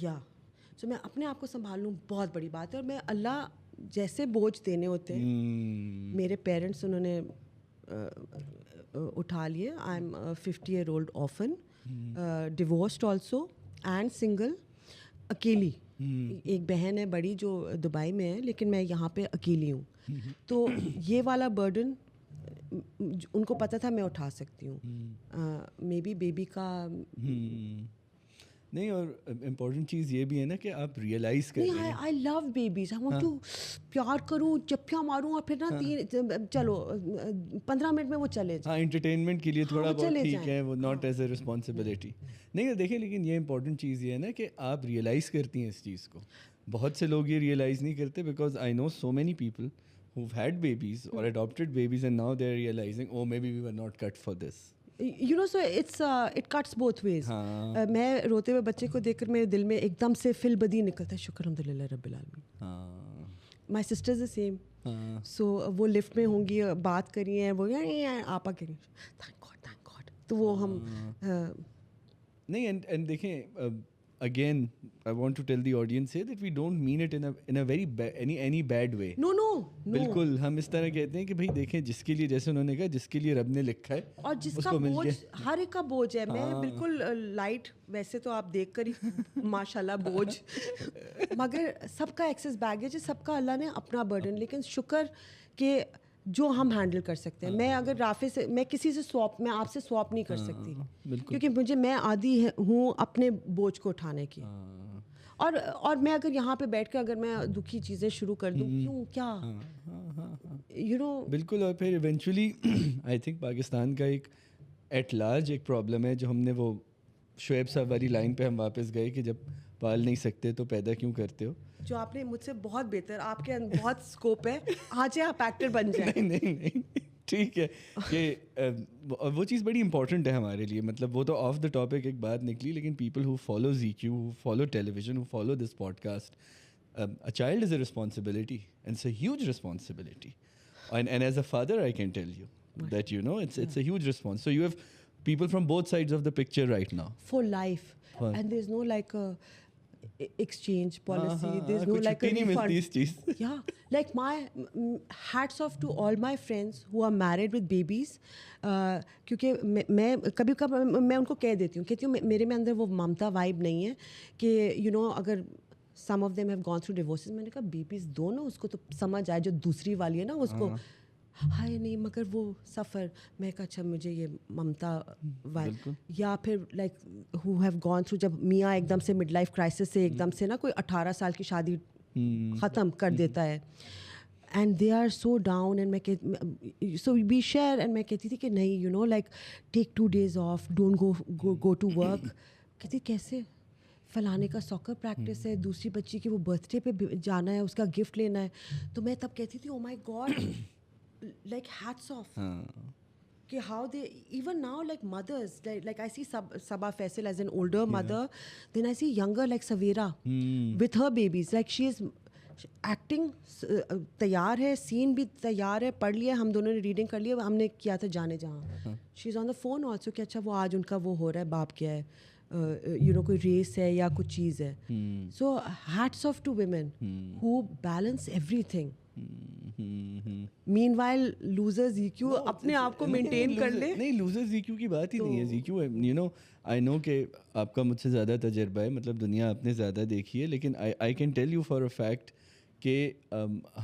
یا سو میں اپنے آپ کو سنبھال لوں بہت بڑی بات ہے. اور میں اللہ جیسے بوجھ دینے ہوتے ہیں, میرے پیرنٹس انہوں نے اٹھا لیے. I am 50 year old orphan, divorced also and single, اکیلی. ایک بہن ہے بڑی جو دبئی میں ہے, لیکن میں یہاں پہ اکیلی ہوں. تو یہ والا برڈن ان کو پتہ تھا میں اٹھا سکتی ہوں. مے بی بیبی کا نہیں, اور امپورٹنٹ چیز یہ بھی ہے نا کہ آپ ریئلائز کریں. آئی لو بیبیز, آئی وانٹ ٹو پیار کروں, چپیاں ماروں, اور پھر نا چلو 15 منٹ میں وہ چلے جائیں. ہاں, انٹرٹینمنٹ کے لیے تھوڑا بہت ٹھیک ہے, وہ ناٹ ایز اے رسپانسبلٹی. نہیں دیکھیں, لیکن یہ امپورٹنٹ چیز یہ ہے نا کہ آپ ریئلائز کرتی ہیں اس چیز کو. بہت سے لوگ یہ ریئلائز نہیں کرتے, because I know so many people who've had babies or adopted babies and now they're realizing, oh maybe we were not cut for this. You know, so it cuts both ways. میں روتے ہوئے بچے کو دیکھ کر میرے دل میں ایک دم سے فل بدی نکلتا ہے, شکر الحمد للہ رب العالمین. My sisters the same. سو وہ لفٹ میں ہوں گی, بات کری ہیں, وہ آپا کہیں تھینک گاڈ. تو وہ ہم نہیں, اینڈ دیکھیں again I want to tell the audience here that we don't mean it in a very any bad way. No بالکل ہم اس طرح کہتے ہیں کہ بھائی دیکھیں جس کے لیے, جیسے انہوں نے کہا, جس کے لیے رب نے لکھا ہے اور جس کا بوجھ ہر ایک کا بوجھ ہے. میں بالکل لائٹ, ویسے تو آپ دیکھ کر ہی ماشاء اللہ بوجھ, مگر سب کا ایکسس بیگیج ہے, سب کا اللہ نے اپنا برڈن. لیکن شکر کہ جو ہم ہینڈل کر سکتے ہیں. میں اگر رافع سے, میں کسی سے سواپ, میں آپ سے سواپ نہیں کر سکتی, کیونکہ مجھے, میں عادی ہوں اپنے بوجھ کو اٹھانے کی. اور میں اگر یہاں پہ بیٹھ کے اگر میں دکھی چیزیں شروع کر دوں, کیوں, کیا, یو نو. بالکل. اور پھر ایونچولی آئی تھنک پاکستان کا ایک ایٹ لارج ایک پرابلم ہے, جو ہم نے وہ شعیب صاحب والی لائن پہ ہم واپس گئے کہ جب پال نہیں سکتے تو پیدا کیوں کرتے ہو. جو آپ نے مجھ سے بہت بہتر, آپ کے اندر بہت اسکوپ ہے, آ جائیں آپ ایکٹر بن جائیں. نہیں ٹھیک ہے کہ وہ چیز بڑی امپورٹنٹ ہے ہمارے لیے. مطلب وہ تو آف دا ٹاپک ایک بات نکلی, لیکن people who follow ZQ, who follow television, who follow this podcast, a child is a responsibility, and it's a huge responsibility. And as a father, I can tell you that, you know, it's a huge response. So you have people from both sides of the picture right now. For life. And there's no like a exchange policy. There's no like a refund. Yeah, like my hats off to all my friends who are married with babies. کیونکہ میں کبھی کبھی میں ان کو کہہ دیتی ہوں میرے میں اندر وہ ممتا وائب نہیں ہے کہ یو نو اگر some of them have gone through divorces, میں نے کہا بیبیز دو نا, اس کو تو سمجھ آئے, جو دوسری والی ہے نا اس کو ہائے نہیں, مگر وہ سفر. میں کہا اچھا مجھے یہ ممتا وائب. یا پھر like who have gone through, جب میاں ایک دم سے مڈ لائف کرائسس سے ایک دم سے نا کوئی 18 سال کی شادی ختم کر دیتا ہے, and they are so down, and میں سو وی شیئر, اینڈ میں کہتی تھی کہ نہیں you know like take 2 days off, don't go to work. کہتی کیسے, فلانے کا ساکر پریکٹس ہے, دوسری بچی کی وہ برتھ ڈے پہ جانا ہے, اس کا گفٹ لینا ہے. تو میں تب کہتی تھی او my God, like hats off کہ how they even now like mothers like I see Sabaa Faisal as an older mother, then I see younger like Saveera with her babies, like she is acting تیار ہے, سین بھی تیار ہے, پڑھ لیا ہم دونوں نے, ریڈنگ کر لیا, ہم نے کیا تھا جانے جہاں. شی از آن دا فون آلسو کہ اچھا وہ آج ان کا وہ ہو رہا ہے, باپ کیا ہے, یو نو کوئی ریس ہے یا کچھ چیز ہے. So hats off to women who balance everything. Meanwhile loser ZQ اپنے آپ کو مینٹین کر لے. نہیں, لوزر ZQ کی بات ہی نہیں ہے. ZQ یو نو آئی نو کہ آپ کا مجھ سے زیادہ تجربہ ہے, مطلب دنیا آپ نے زیادہ دیکھی ہے, لیکن I can tell you for a fact کہ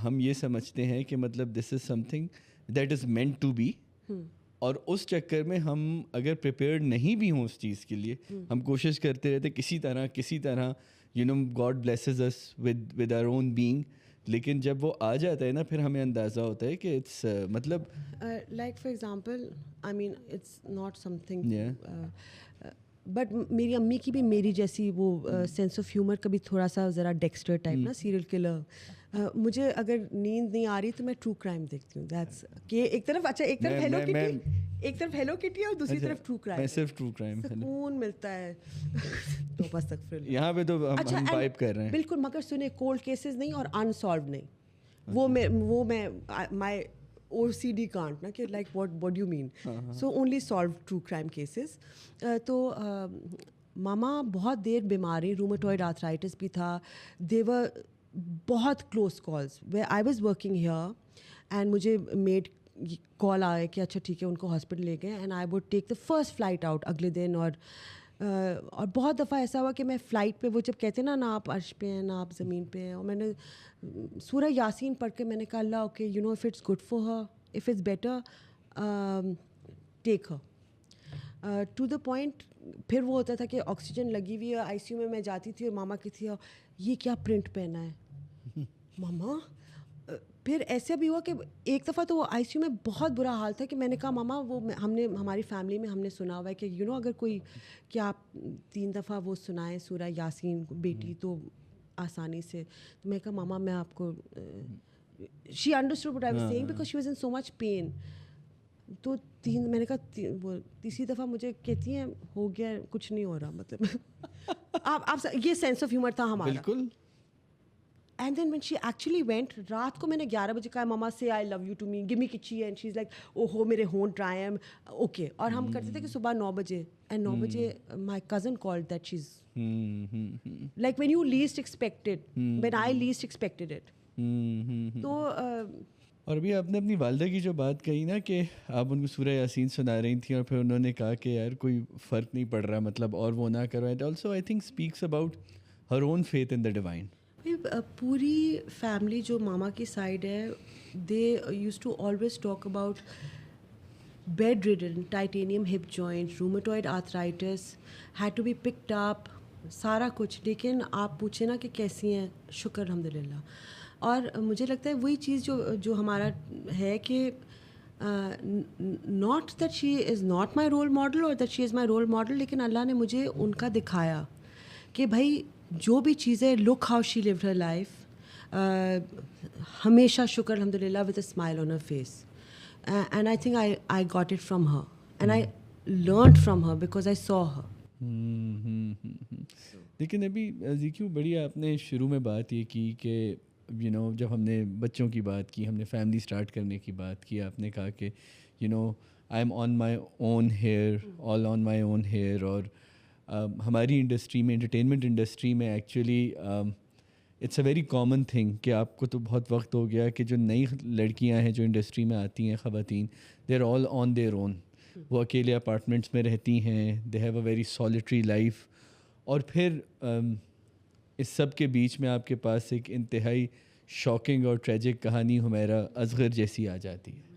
ہم یہ سمجھتے ہیں کہ مطلب this is something that is meant to be, اور اس چکر میں ہم اگر پریپیئرڈ نہیں بھی ہوں اس چیز کے لیے, ہم کوشش کرتے رہتے کسی طرح you know God blesses us with our own being, لیکن جب وہ آ جاتا ہے نا پھر ہمیں اندازہ ہوتا ہے کہ اٹس مطلب like for example I mean it's not something, but میری امی کی بھی میری جیسی وہ سینس آف ہیومر کبھی تھوڑا سا ذرا ڈیکسٹر ٹائپ نا, سیریل کلر. مجھے اگر نیند نہیں آ رہی تو میں ٹرو کرائم دیکھتی ہوں. دیٹس کہ ایک طرف اچھا ایک طرف ہیلو کٹی اور دوسری طرف ٹرو کرائم. میں صرف ٹرو کرائم, سکون ملتا ہے. تو بس تک یہاں پہ تو ہم وائب کر رہے ہیں بالکل, مگر سنیں کولڈ کیسز نہیں اور انسالوڈ نہیں, وہ میں مائی OCD کانٹ نا کہ like what you mean. So only solve true crime cases. تو ماما بہت دیر بیمار رہی, رومیٹوئڈ آرتھرائٹس بھی تھا, دیور بہت close calls way I was working here, and مجھے میڈ کال آیا کہ اچھا ٹھیک ہے ان کو ہاسپٹل لے گئے, and I would take the first flight out اگلے دن. اور بہت دفعہ ایسا ہوا کہ میں فلائٹ پہ, وہ جب کہتے ہیں نا نہ آپ عرش پہ ہیں نہ آپ زمین پہ ہیں, اور میں نے سورہ یاسین پڑھ کے میں نے کہا اللہ okay you know if it's good for her, if it's better take her to the point. پھر وہ ہوتا تھا کہ آکسیجن لگی ہوئی ہے, ICU میں میں جاتی تھی اور ماما کی تھی یہ کیا پرنٹ پہنا ہے ماما. پھر ایسا بھی ہوا کہ ایک دفعہ تو وہ ICU میں بہت برا حال تھا کہ میں نے کہا ماما وہ ہم نے ہماری فیملی میں ہم نے سنا ہوا ہے کہ یو نو اگر کوئی کہ آپ 3 دفعہ وہ سنائیں سورہ یاسین بیٹی تو آسانی سے. تو میں کہا ماما میں آپ کو, she understood what I was saying because she was in so much pain. تو میں نے کہا وہ تیسری دفعہ مجھے کہتی ہیں ہو گیا کچھ نہیں ہو رہا, مطلب آپ یہ سینس آف ہیومر تھا ہمارا. بالکل. And then when she actually went, رات کو میں نے 11 بجے کہا ماما سے I love you too me, give me کچی, and she is like oh ہو میرے ہونٹ ڈرائی ایم اوکے. اور ہم کرتے تھے کہ صبح 9 بجے, اینڈ 9 بجے my cousin called that she is like when you list expected, when I list expected it. تو اور ابھی آپ نے اپنی والدہ کی جو بات کہی نا کہ آپ ان کو سورہ یاسین سنا رہی تھیں اور پھر انہوں نے کہا کہ یار کوئی فرق نہیں پڑ رہا مطلب, اور وہ نہ کرو, it also I think speaks about her own faith in the divine. پوری فیملی جو ماما کی سائڈ ہے they use to always talk about bedridden, titanium hip joint, rheumatoid arthritis, had to be picked up, سارا کچھ. لیکن آپ پوچھیں نا کہ کیسی ہیں, شکر الحمد للہ. اور مجھے لگتا ہے وہی چیز جو ہمارا ہے کہ not that she is not my role model اور that she is my role model, لیکن اللہ نے مجھے ان کا دکھایا کہ بھائی جو بھی چیزیں look how she lived her life, ہمیشہ شکر الحمد للہ with a smile on her face, and I think I got it from her and I learned from her because I saw her. لیکن ابھی زیکیو بڑی آپ نے شروع میں بات یہ کی کہ جب ہم نے بچوں کی بات کی, ہم نے فیملی اسٹارٹ کرنے کی بات کی, آپ نے کہا کہ I am on my own here, all on my own here. اور ہماری انڈسٹری میں, انٹرٹینمنٹ انڈسٹری میں actually it's a very common thing کہ آپ کو تو بہت وقت ہو گیا کہ جو نئی لڑکیاں ہیں جو انڈسٹری میں آتی ہیں, خواتین, دے are all on their own. وہ اکیلے اپارٹمنٹس میں رہتی ہیں, they have a very solitary life. اور پھر اس سب کے بیچ میں آپ کے پاس ایک انتہائی شاکنگ اور ٹریجک کہانی حمیرہ اصغر جیسی آ جاتی ہے.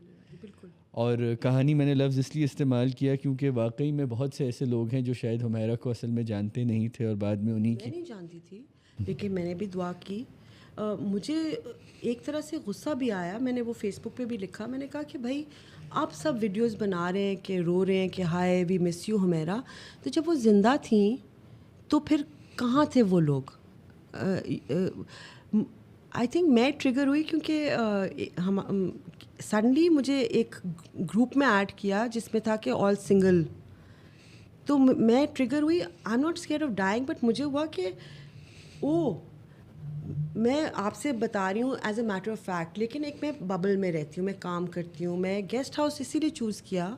اور کہانی میں نے لفظ اس لیے استعمال کیا کیونکہ واقعی میں بہت سے ایسے لوگ ہیں جو شاید حمیرہ کو اصل میں جانتے نہیں تھے اور بعد میں انہیں کی. میں نہیں جانتی تھی لیکن میں نے بھی دعا کی. مجھے ایک طرح سے غصہ بھی آیا, میں نے وہ فیس بک پہ بھی لکھا, میں نے کہا کہ بھائی آپ سب ویڈیوز بنا رہے ہیں کہ رو رہے ہیں کہ ہائے وی مس یو حمیرہ, تو جب وہ زندہ تھیں تو پھر کہاں تھے وہ لوگ. آئی تھنک میں ٹریگر ہوئی کیونکہ سڈنلی مجھے ایک گروپ میں ایڈ کیا جس میں تھا کہ آل سنگل, تو میں ٹریگر ہوئی. I am not scared of dying, but مجھے ہوا کہ میں آپ سے بتا رہی ہوں as a matter of fact, لیکن ایک میں ببل میں رہتی ہوں, میں کام کرتی ہوں. میں گیسٹ ہاؤس اسی لیے چوز کیا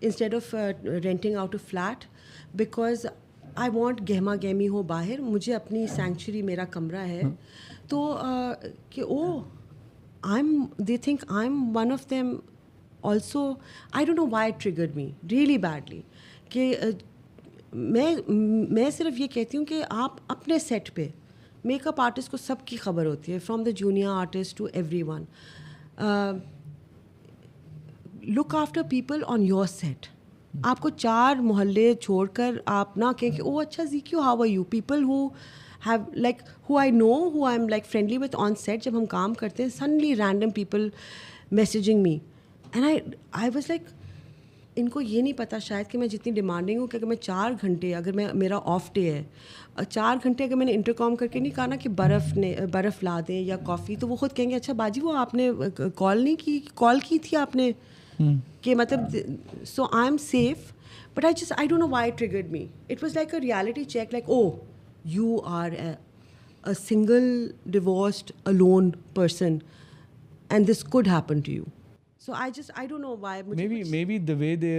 instead of renting out a flat, because I want گہما گہمی ہو باہر, مجھے اپنی سینکچری میرا کمرہ ہے. تو کہ they think I'm one of them also. I don't know why it triggered me really badly. کہ میں صرف یہ کہتی ہوں کہ آپ اپنے سیٹ پہ, میک اپ آرٹسٹ کو سب کی خبر ہوتی ہے, from the junior artist to everyone, look after people on your set. آپ کو 4 محلے چھوڑ کر آپ نہ کہیں کہ او اچھا زیکیو how are you. People who have like who I know, who I'm like friendly with on set, جب ہم کام کرتے ہیں, suddenly random people messaging me and I was like ان کو یہ نہیں پتہ شاید کہ میں جتنی ڈیمانڈنگ ہوں کہ اگر میں 4 گھنٹے, اگر میں میرا آف ڈے ہے, 4 گھنٹے اگر میں نے انٹرکام کر کے نہیں کہا نا کہ برف لا دیں یا کافی, تو وہ خود کہیں گے اچھا باجی وہ آپ نے کال نہیں کی, کال کی تھی آپ نے, کہ مطلب so I'm safe, but I don't know why it triggered me. It was like a reality check, like oh you are a single divorced alone person and this could happen to you. So I don't know why. Maybe the way they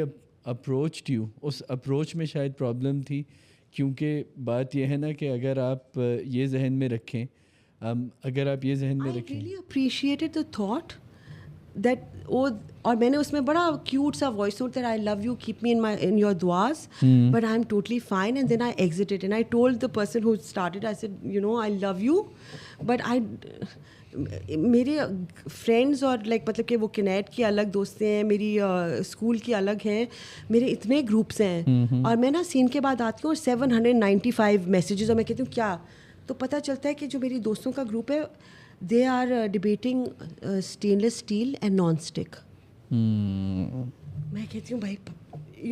approached you, اس approach میں شاید problem تھی, کیونکہ بات یہ ہے نا کہ اگر آپ یہ ذہن میں رکھیں, I really appreciated the thought that اور میں نے اس میں بڑا کیوٹ سا voice note that I love you, keep me in your duas, but I'm totally fine, and then I exited and I told the person who started, I said I love you, but میرے friends اور like مطلب کہ وہ کنیٹ کی الگ دوستیں ہیں, میری school کی الگ ہیں, میرے اتنے گروپس ہیں, اور میں نا سین کے بعد آتی ہوں اور 795 میسیجز, اور میں کہتی ہوں کیا, تو پتہ چلتا ہے کہ جو میری دوستوں کا گروپ ہے they are debating stainless steel and non stick. میں کہتی ہوں بھائی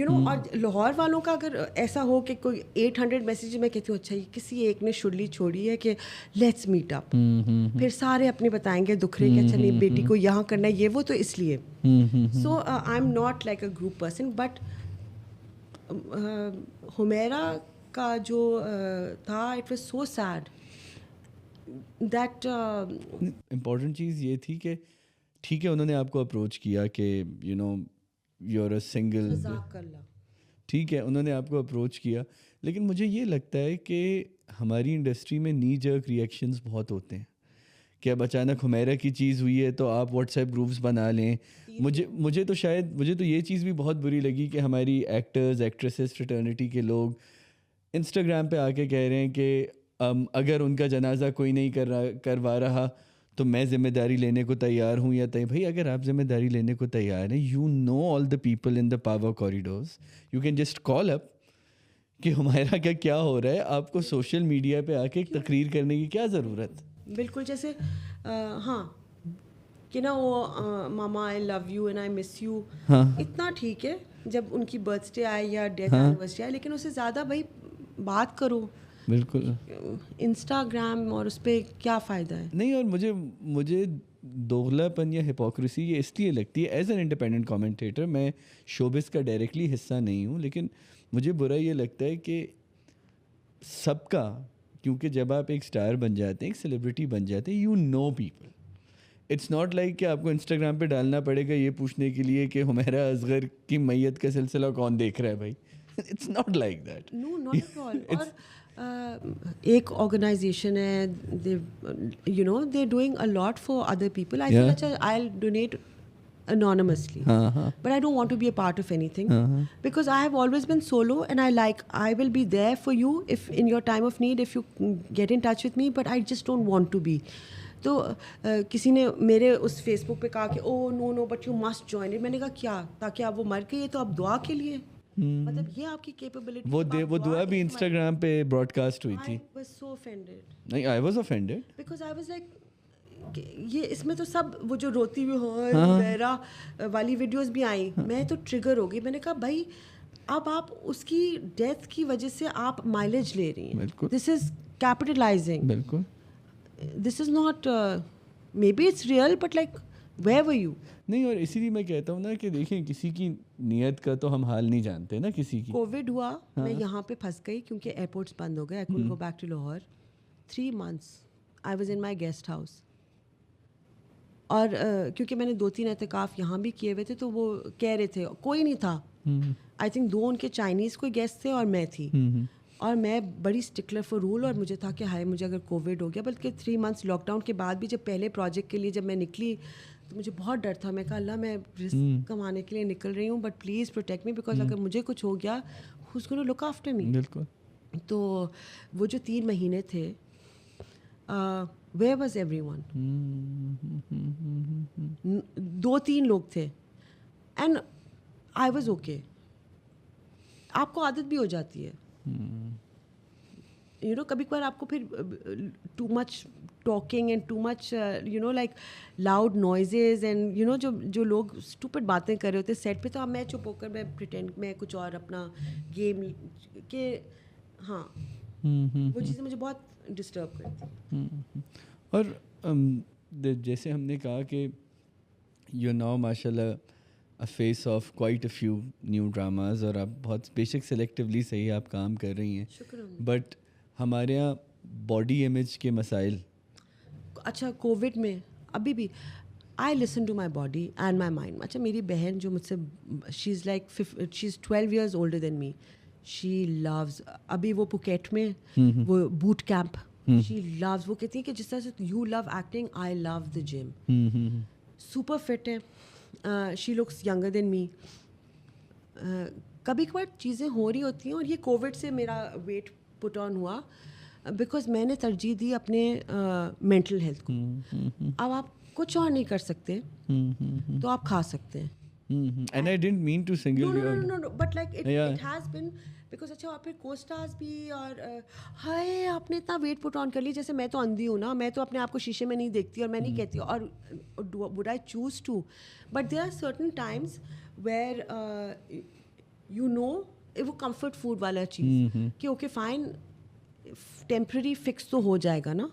اور لاہور والوں کا اگر ایسا ہو کہ کوئی 800 میسیج, میں کہتی ہوں اچھا یہ کسی ایک نے شرلی چھوڑی ہے کہ لیٹس میٹ اپ, پھر سارے اپنے بتائیں گے دکھرے کہ اچھا نہیں بیٹی کو یہاں کرنا ہے یہ وہ, تو اس لیے so I am not like a group person. But Humaira کا جو تھا it was so sad that. Important چیز یہ تھی کہ ٹھیک ہے انہوں نے آپ کو اپروچ کیا کہ یور اے سنگل, ٹھیک ہے انہوں نے آپ کو اپروچ کیا, لیکن مجھے یہ لگتا ہے کہ ہماری انڈسٹری میں نی جرک ریئیکشنز بہت ہوتے ہیں کہ اب اچانک حمیرہ کی چیز ہوئی ہے تو آپ واٹس ایپ گروپس بنا لیں. مجھے تو یہ چیز بھی بہت بری لگی کہ ہماری ایکٹرز ایکٹریسز فریٹرنیٹی کے لوگ انسٹاگرام پہ آ کے کہہ رہے ہیں کہ اگر ان کا جنازہ کوئی نہیں کروا رہا تو میں ذمہ داری لینے کو تیار ہوں. یا بھائی اگر آپ ذمہ داری لینے کو تیار ہیں, you know all the people in the power corridors, you can just call up کہ ہمارا کیا ہو رہا ہے. آپ کو سوشل میڈیا پہ آ کے ایک تقریر کرنے کی کیا ضرورت. بالکل جیسے ہاں کہ نا وہ mama I love you and I miss you, اتنا ٹھیک ہے جب ان کی برتھ ڈے آئے یا ڈیتھ اینیورسری آئے, لیکن اس سے زیادہ بھائی بات کرو, بالکل انسٹاگرام اور اس پہ کیا فائدہ ہے. نہیں. اور مجھے دوغلا پن یا ہپوکریسی یہ اس لیے لگتی ہے ایز این انڈیپینڈنٹ کامنٹیٹر. میں شوبز کا ڈائریکٹلی حصہ نہیں ہوں, لیکن مجھے برا یہ لگتا ہے کہ سب کا, کیونکہ جب آپ ایک اسٹار بن جاتے ہیں, ایک سیلیبریٹی بن جاتے ہیں, you know people. It's not like کہ آپ کو انسٹاگرام پہ ڈالنا پڑے گا یہ پوچھنے کے لیے کہ حمیرہ اصغر کی میت کا سلسلہ کون دیکھ رہا ہے بھائی. It's not like that. No not at all. اور ایک آرگنائزیشن ہے, you know they doing a lot for other people. I think اچھا I will donate anonymously, but I don't want to be a part of anything, because I have always been solo, and I will be there for you if in your time of need, if you get in touch with me, but I just don't want to be. تو کسی نے میرے اس face بک پہ کہا کہ oh no but you must join it. میں نے کہا کیا, تاکہ آپ وہ مر گئے تو آپ دعا کے لیے, مطلب یہ آپ کی کیپیبلٹی. وہ دعا بھی انسٹاگرام پہ براڈ کاسٹ ہوئی تھی. I was so offended. نہیں, I was offended because I was like یہ اس میں تو سب وہ جو روتی ہوئی میرا والی ویڈیوز بھی آئیں, میں تو ٹریگر ہو گئی. میں نے کہا بھائی اب آپ اس کی ڈیتھ کی وجہ سے آپ مائلیج لے رہی ہیں. دس از کیپٹلائزنگ. بالکل. This is not, may be it's real but like where were you. نہیں, اور اسی لیے میں کہتا ہوں نا کہ دیکھیں کسی کی نیت کا تو ہم حال نہیں جانتے نا کسی کی. کووڈ ہوا, میں یہاں پہ پھنس گئی کیونکہ ایئرپورٹس بند ہو گئے. I couldn't go back to Lahore. 3 months I was in my guest house. اور کیونکہ میں نے 2-3 اعتکاف یہاں بھی کیے ہوئے تھے, تو وہ کہہ رہے تھے, کوئی نہیں تھا. آئی تھنک 2 ان کے چائنیز کوئی گیسٹ تھے اور میں تھی. اور میں بڑی اسٹکلر فار رول, اور مجھے تھا کہ ہائے مجھے اگر کووڈ ہو گیا. بلکہ 3 months لاک ڈاؤن کے بعد بھی جب پہلے پروجیکٹ کے لیے جب میں نکلی تو مجھے بہت ڈر تھا. میں کہا اللہ میں رسک کمانے کے لیے نکل رہی ہوں, but please protect me, because اگر مجھے کچھ ہو گیا who's going to look after me. بالکل. تو وہ جو 3 مہینے تھے, where was everyone? 2-3 لوگ تھے, اینڈ آئی واز اوکے. آپ کو عادت بھی ہو جاتی ہے, یو نو, کبھی کبھار آپ کو پھر too much talking and too much you know like loud noises and you know جو لوگ اسٹوپڈ باتیں کر رہے ہوتے سیٹ پہ, تو اب میں چپ ہو کر میں پریٹینڈ میں کچھ اور اپنا گیم کہ ہاں وہ چیزیں مجھے بہت ڈسٹرب کرتی. اور جیسے ہم نے کہا کہ یو ناؤ ماشاء اللہ face of quite a few new dramas, اور آپ بہت بے شک سلیکٹیولی صحیح آپ کام کر رہی ہیں. بٹ ہمارے یہاں باڈی امیج کے مسائل. اچھا کووڈ میں ابھی بھی I listen to my body and my mind. اچھا میری بہن جو مجھ سے, she is like she is 12 years older than me. She loves, ابھی وہ پوکیٹ میں وہ بوٹ کیمپ, شی لوز, وہ کہتی ہے کہ جس طرح سے you love acting I love the gym. Super fit ہے. She looks younger than me. کبھی کبھار چیزیں ہو رہی ہوتی ہیں, اور یہ کووڈ سے میرا ویٹ پٹ آن ہوا بیکاز میں نے ترجیح دی اپنے مینٹل ہیلتھ کو. اب آپ کچھ اور نہیں کر سکتے تو آپ کھا سکتے ہیں. And I didn't mean to single you out. No, but like it has been because اچھا اور پھر co-stars بھی, اور ہائے آپ نے اتنا ویٹ پٹ آن کر لی. جیسے میں تو اندھی ہوں نا, میں تو اپنے آپ کو شیشے میں نہیں دیکھتی, اور میں نہیں کہتی, اور would I choose to, but there are certain times where you know وہ کمفرٹ فوڈ والا چیز کہ اوکے فائن ٹیمپرری فکس تو ہو جائے گا نا.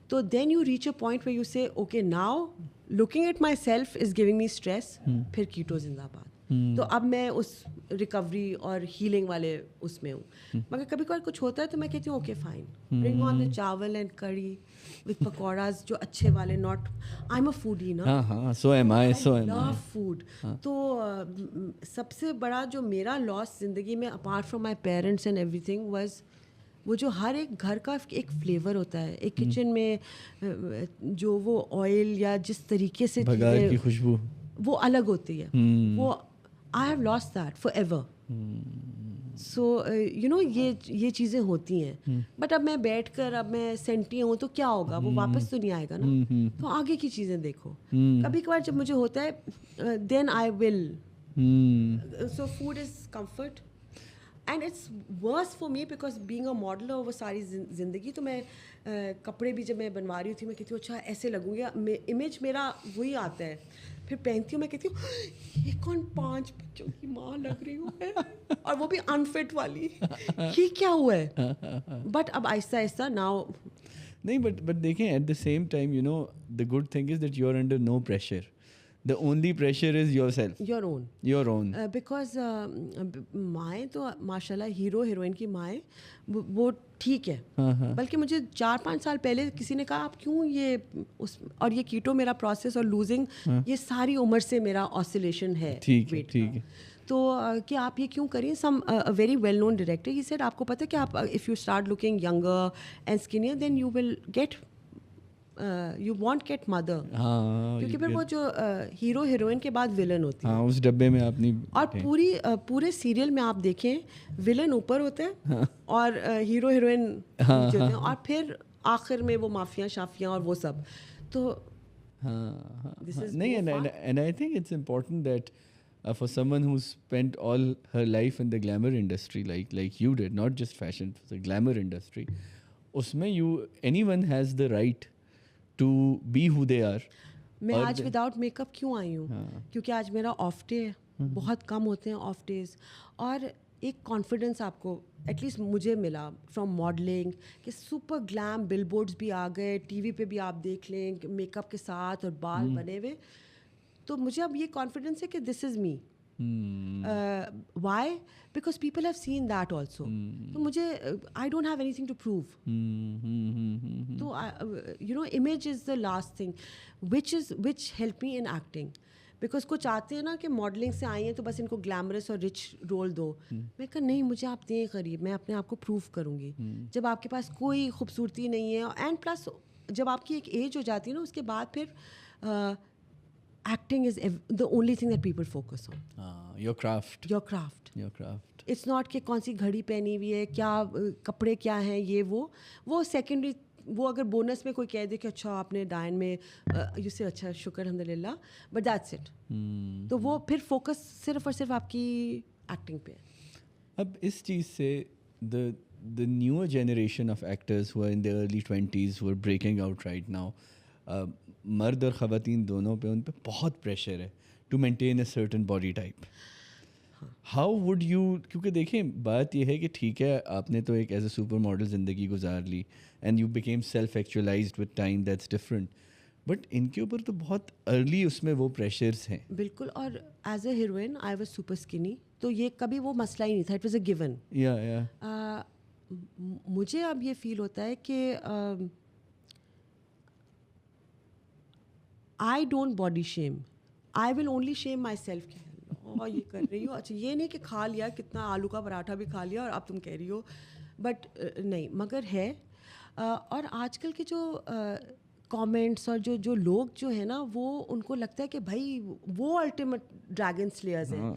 تو then you reach a point where you say okay now looking at myself is giving me stress, پھر کیٹو زندہ باد. تو اب میں اس ریکوری اور ہیلنگ والے اس میں ہوں. مگر کبھی کبھار کچھ ہوتا ہے تو میں کہتی ہوں اوکے فائن, برنگ آن دا چاول اینڈ کری وتھ پکوڑاز جو اچھے والے, not I am a foodie نا, سو ایم آئی لو فوڈ. تو سب سے بڑا جو میرا لاس زندگی میں apart from my parents and every thing was وہ جو ہر ایک گھر کا ایک فلیور ہوتا ہے. ایک کچن میں جو وہ آئل یا جس طریقے سے بھگار کی خوشبو وہ الگ ہوتی ہے, وہ I have lost that forever. So you know یہ چیزیں ہوتی ہیں. بٹ اب میں بیٹھ کر اب میں سینٹی ہوں تو کیا ہوگا, وہ واپس تو نہیں آئے گا نا. تو آگے کی چیزیں دیکھو. کبھی کبھار جب مجھے ہوتا ہے then I will. So food is comfort and it's worse for me because being a model وہ ساری زندگی. تو میں کپڑے بھی جب میں بنوا رہی ہوتی ہوں میں کہتی ہوں اچھا ایسے لگوں گی, امیج میرا وہی آتا ہے پھر پہنتی ہوں میں کہتی ہوں یہ کون 5 بچوں کی ماں لگ رہی ہوں میں, اور وہ بھی انفٹ والی, یہ کیا ہوا ہے. بٹ اب آہستہ آہستہ ناؤ. نہیں بٹ دیکھیں at the same time the good thing is that you are under no pressure. The only pressure is yourself. Your own. Because مائیں تو ماشاء اللہ ہیرو ہیروئن کی مائیں وہ ٹھیک ہے, بلکہ مجھے 4-5 سال پہلے کسی نے کہا آپ کیوں یہ اور یہ کیٹو میرا پروسیس اور لوزنگ یہ ساری عمر سے میرا آسیلیشن ہے ویٹ کا, تو کہ آپ یہ کیوں کریں. Some very well known director he said آپ کو پتہ ہے کہ آپ if you start looking younger and skinnier then you will get you want get mother, کیونکہ پھر وہ جو ہیرو ہیروئن کے بعد ولن ہوتی ہے اس ڈبے میں آپ نہیں. اور پورے سیریل میں آپ دیکھیں ولن اوپر ہوتا ہے اور ہیرو ہیروئن ہوتے ہیں, اور پھر آخر میں وہ مافیا شافیاں اور وہ سب. تو نہیں, and I think it's important that for someone who's spent all her life in the glamour industry like you did, not just fashion, the glamour industry, usme anyone has the right to be who they are. میں آج without make up کیوں آئی ہوں, کیونکہ آج میرا of day ہے, بہت کم ہوتے ہیں آف ڈیز, اور ایک کانفیڈنس آپ کو ایٹ لیسٹ مجھے ملا فرام ماڈلنگ کہ سپر گلیم بل بورڈز بھی آ گئے, ٹی وی پہ بھی آپ دیکھ لیں میک اپ کے ساتھ اور بال بنے ہوئے. تو مجھے اب یہ کانفیڈنس ہے کہ this is me. Why? Because people have seen that also. تو مجھے I don't have anything to prove. تو you know image is the last thing which help me in acting. Because کچھ آتے ہیں نا کہ ماڈلنگ سے آئی ہیں تو بس ان کو گلیمرس اور رچ رول دو. میں کہا نہیں, مجھے آپ دیں قریب, میں اپنے آپ کو پروو کروں گی. جب آپ کے پاس کوئی خوبصورتی نہیں ہے, اینڈ پلس جب آپ کی ایک ایج ہو جاتی ہے نا, اس کے بعد پھر acting is the only thing that people focus on. Your craft. It's not کہ کون سی گھڑی پہنی ہوئی ہے, کیا کپڑے کیا ہیں, یہ وہ سیکنڈری. وہ اگر بونس میں کوئی کہہ دے کہ اچھا آپ نے ڈائن میں یو سے اچھا شکر الحمد للہ, بٹ دیٹس اٹ. تو وہ پھر فوکس صرف اور صرف آپ کی ایکٹنگ پہ ہے. اب اس چیز سے the newer generation of actors who are in their early 20s who are breaking out right now, مرد اور خواتین دونوں پہ ان پہ بہت پریشر ہے to maintain a certain body type. How would you, کیونکہ دیکھیں بات یہ ہے کہ ٹھیک ہے آپ نے تو ایک ایز اے سپر ماڈل زندگی گزار لی and you became self actualized with time, that's different, but ان کے اوپر تو بہت ارلی اس میں وہ پریشرز ہیں. بالکل. اور as a heroine I was super skinny, تو یہ کبھی وہ مسئلہ ہی نہیں تھا, اٹ واز اے گیون. مجھے اب یہ فیل ہوتا ہے کہ I don't body shame. I will only shame myself کہ اور یہ کر رہی ہو. اچھا یہ نہیں کہ کھا لیا, کتنا آلو کا پراٹھا بھی کھا لیا اور اب تم کہہ رہی ہو, بٹ نہیں, مگر ہے. اور آج کل کے جو کامنٹس اور جو لوگ جو ہیں نا, وہ ان کو لگتا ہے کہ بھائی وہ الٹیمیٹ ڈریگن سلیئرز ہیں,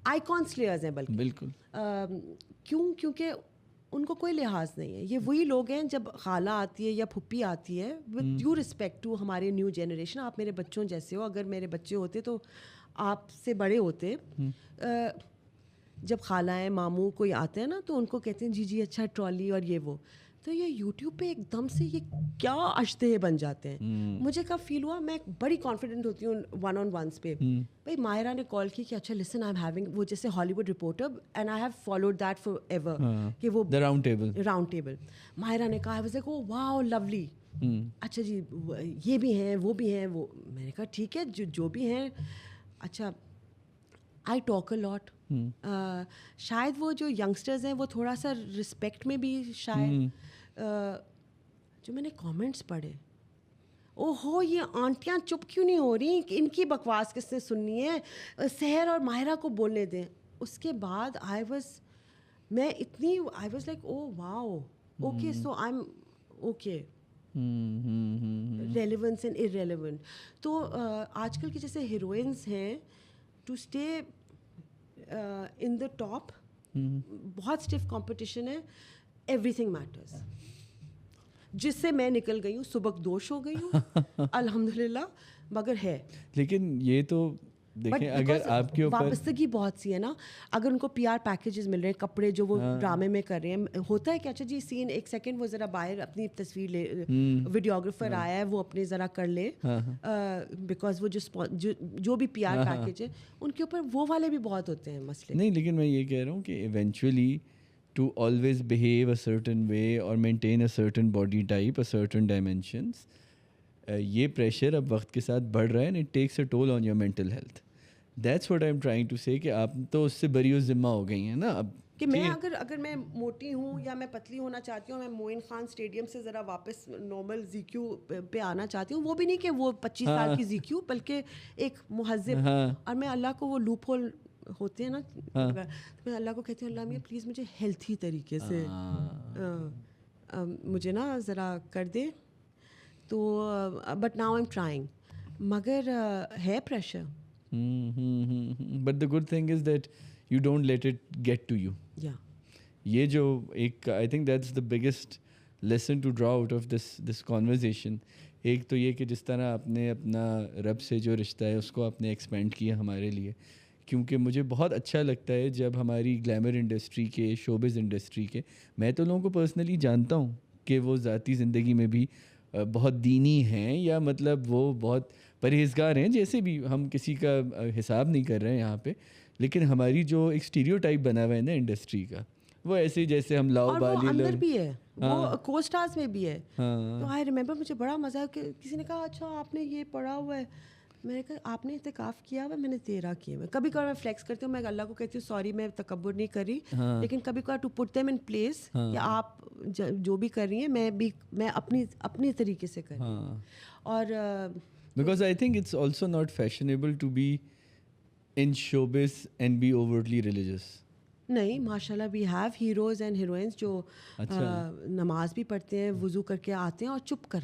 آئیکن سلیئرز ہیں. بلکہ بالکل. کیونکہ ان کو کوئی لحاظ نہیں ہے. یہ وہی لوگ ہیں جب خالہ آتی ہے یا پھپھی آتی ہے, وتھ ڈیو رسپیکٹ ٹو ہمارے نیو جنریشن, آپ میرے بچوں جیسے ہو, اگر میرے بچے ہوتے تو آپ سے بڑے ہوتے. جب خالہ ماموں کوئی آتے ہیں نا تو ان کو کہتے ہیں جی اچھا ٹرالی اور یہ وہ. تو یہ یوٹیوب پہ ایک دم سے یہ کیا اشتہے بن جاتے ہیں. مجھے کب فیل ہوا, میں بڑی کانفیڈنٹ ہوتی ہوں ون آن ونس پہ. بھائی ماہرہ نے کال کی کہ اچھا لسن آئی ایم ہیونگ, وہ جیسے ہالی would reporter, and I have followed that for ever, کہ وہ راؤنڈ ٹیبل. ماہرہ نے کہا, I was like oh wow lovely. اچھا جی یہ بھی ہیں وہ بھی ہیں وہ. میں نے کہا ٹھیک ہے جو بھی ہیں. اچھا آئی ٹاک اے لاٹ. شاید وہ جو ینگسٹرز ہیں وہ تھوڑا سا رسپیکٹ میں بھی شاید, جو میں نے کامنٹس پڑھے, او ہو یہ آنٹیاں چپ کیوں نہیں ہو رہی, ان کی بکواس کس نے سننی ہے, سحر اور ماہرہ کو بولنے دیں. اس کے بعد I was like oh wow okay, so I am okay. Relevance and irrelevant. تو آج کل کی جیسے ہیروئنس ہیں, to stay in the top بہت اسٹف کمپٹیشن ہے, ایوری تھنگ میٹرز. جس سے میں نکل گئی ہوں, سبک دوش ہو گئی ہوں الحمد للہ, مگر ہے. لیکن یہ تو دیکھیں اگر آپ کے اوپر وابستگی بہت سی ہے نا, اگر ان کو پی آر پیکیجز مل رہے ہیں, کپڑے جو وہ ڈرامے میں کر رہے ہیں, ہوتا ہے کہ اچھا جی سین ایک سیکنڈ وہ ذرا باہر اپنی تصویر لے, ویڈیوگرافر آیا ہے وہ اپنے ذرا کر لے, بیکاز وہ جو بھی پی آر پیکیج ہے ان کے اوپر وہ والے بھی بہت ہوتے ہیں مسئلے. نہیں, لیکن میں یہ کہہ رہا ہوں کہ eventually to always behave a certain way اور maintain a certain body type, a certain dimensions, یہ پریشر اب وقت کے ساتھ بڑھ رہا ہے and it takes a toll on your mental health. That's what I am trying to say کہ آپ تو اس سے بری و ذمہ ہو گئی ہیں نا اب, کہ میں اگر میں موٹی ہوں یا میں پتلی ہونا چاہتی ہوں, میں معین خان اسٹیڈیم سے ذرا واپس نارمل زی کیو پہ آنا چاہتی ہوں, وہ بھی نہیں کہ وہ 25 سال کی زی کیو, بلکہ ایک مہذب, اور میں اللہ کو وہ لوپ ہول ہوتے ہیں نا, میں اللہ کو کہتی ہوں اللہ میاں پلیز مجھے ہیلتھی طریقے سے مجھے نا ذرا کر دے. تو but now I am trying, مگر ہے pressure. But the good thing is that you don't let it get to you. یہ جو ایک I think that's the biggest lesson to draw out of this conversation. ایک تو یہ کہ جس طرح آپ نے اپنا رب سے جو رشتہ ہے اس کو آپ نے ایکسپینڈ کیا ہمارے لیے, کیونکہ مجھے بہت اچھا لگتا ہے جب ہماری گلیمر انڈسٹری کے, شوبز انڈسٹری کے, میں تو لوگوں کو پرسنلی جانتا ہوں کہ وہ ذاتی زندگی میں بھی بہت دینی ہیں یا مطلب وہ بہت پرہیزگار ہیں, جیسے بھی ہم کسی کا حساب نہیں کر رہے ہیں یہاں پہ, لیکن ہماری جو ایک اسٹیریو ٹائپ بنا ہوا ہے نا انڈسٹری کا, وہ ایسے جیسے ہم لاؤ بالی اندر بھی ہے, وہ کو اسٹارز میں بھی ہے. تو آئی ریمبر مجھے بڑا مزہ ہے کہ کسی نے کہا اچھا آپ نے یہ پڑھا ہوا ہے, میں نے کہا آپ نے اعتکاف کیا ہوا ہے, میں نے 13 کیے ہوئے. کبھی کبھار میں فلیکس کرتی ہوں, میں اللہ کو کہتی ہوں سوری میں تکبر نہیں کری, لیکن کبھی کبھار to put them in place کہ آپ جو بھی کر رہی ہیں میں اپنی طریقے سے کر رہی ہوں. اور because I think it's also not fashionable to be in showbiz and be overtly religious. نہیں ماشاء اللہ we have heroes and heroines جو نماز بھی پڑھتے ہیں, وضو کر کے آتے ہیں اور چپ کر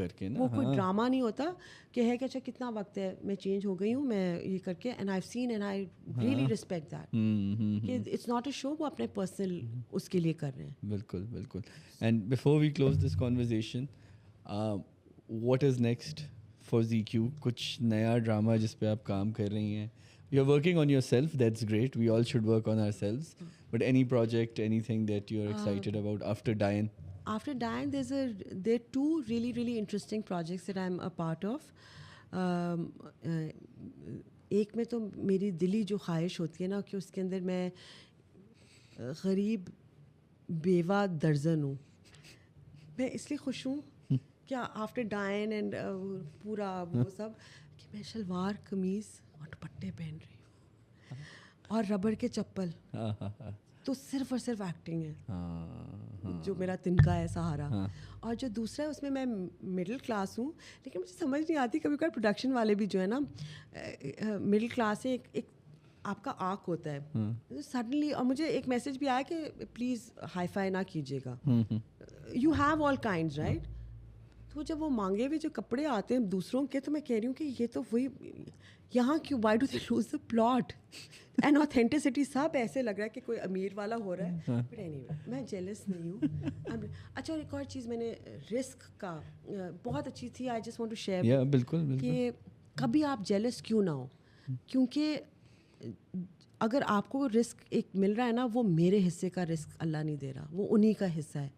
کے نا, وہ کوئی ڈرامہ نہیں ہوتا کہ ہے کہ اچھا کتنا وقت ہے, میں چینج ہو گئی ہوں, میں یہ کر کے, and I have seen and I really respect that کہ اٹس ناٹ اے شو, وہ اپنے پرسنل اس کے لیے کر رہے ہیں. بالکل بالکل. And before we close this conversation, what is next for the Q? کچھ نیا ڈرامہ جس پہ آپ کام کر رہی ہیں؟ You're working on yourself, that's great. We all should work on ourselves. But any project, anything that you're excited about after Diane? After Diane, there are two really, really interesting projects that I'm a part of. ایک میں تو میری دلی جو خواہش ہوتی ہے نا کہ اس کے اندر میں غریب بیوہ درزن ہوں. میں اس لیے خوش ہوں کیا آفٹر ڈائن اینڈ پورا وہ سب کہ میں شلوار قمیض اور دوپٹے پہن رہی ہوں اور ربڑ کے چپل, تو صرف اور صرف ایکٹنگ ہے جو میرا تنکا ہے سہارا. اور جو دوسرا ہے اس میں مڈل کلاس ہوں, لیکن مجھے سمجھ نہیں آتی کبھی کبھی پروڈکشن والے بھی جو ہے نا مڈل کلاس ہے, ایک آپ کا آنکھ ہوتا ہے سڈنلی, اور مجھے ایک میسج بھی آیا کہ پلیز ہائی فائی نہ کیجیے گا, you have all kinds right. تو جب وہ مانگے ہوئے جو کپڑے آتے ہیں دوسروں کے, تو میں کہہ رہی ہوں کہ یہ تو وہی یہاں کیوں, why do they lose the plot and authenticity, سب ایسے لگ رہا ہے کہ کوئی امیر والا ہو رہا ہے. بٹ اینی وے میں جیلس نہیں ہوں. اچھا ایک اور چیز میں نے رسک کا بہت اچھی تھی, I just want to share بالکل کہ کبھی آپ جیلس کیوں نہ ہو, کیونکہ اگر آپ کو رسک ایک مل رہا ہے نا, وہ میرے حصے کا رسک اللہ نہیں دے رہا, وہ انہی کا حصہ ہے.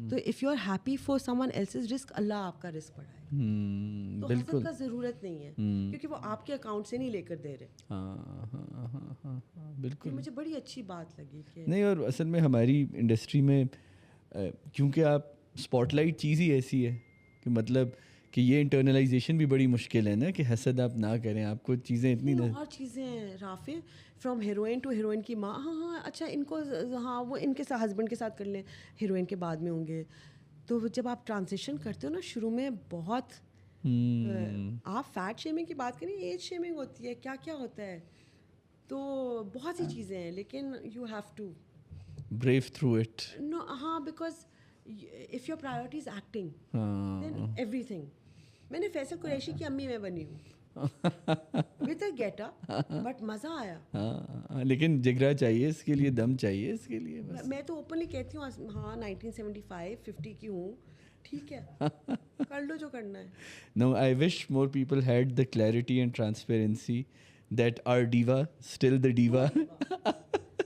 تو if you are happy for someone else's risk, اللہ آپ کا رسک بڑھائے. تو حسد کا ضرورت نہیں ہے کیونکہ وہ آپ کے اکاؤنٹ سے نہیں لے کر دے رہے. بالکل مجھے بڑی اچھی بات لگی کہ نہیں, اور اصل میں ہماری انڈسٹری میں کیونکہ آپ اسپاٹ لائٹ چیز ہی ایسی ہے کہ مطلب کہ یہ انٹرنلائزیشن بھی بڑی مشکل ہے نا, کہ حسد آپ نہ کریں, آپ کو چیزیں اتنی اور چیزیں ہیں رافع, فرام ہیروئن ٹو ہیروئن کی ماں. ہاں اچھا ان کو, ہاں وہ ان کے ساتھ ہسبینڈ کے ساتھ کر لیں, ہیروئن کے بعد میں ہوں گے. تو جب آپ ٹرانزیشن کرتے ہو نا شروع میں بہت, آپ فیٹ شیمنگ کی بات کریں, ایج شیمنگ ہوتی ہے, کیا کیا ہوتا ہے, تو بہت سی چیزیں ہیں, لیکن you have to brave through it. No ہاں, because of your priority is acting then everything. میں نے فیصل قریشی کی امی میں بنی ہوں with a getup, but مزہ آیا. لیکن جگرا چاہیے اس کے لیے, دم چاہیے اس کے لیے. میں تو اوپنلی کہتی ہوں ہاں 1975-50 کی ہوں, ٹھیک ہے کر لو جو کرنا ہے. No, I wish more people had the clarity and transparency that our diva, still the diva.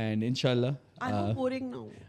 And inshallah, I hope boring now.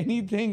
anything,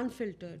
Unfiltered.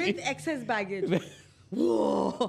With excess baggage. Whoa,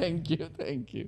Thank you.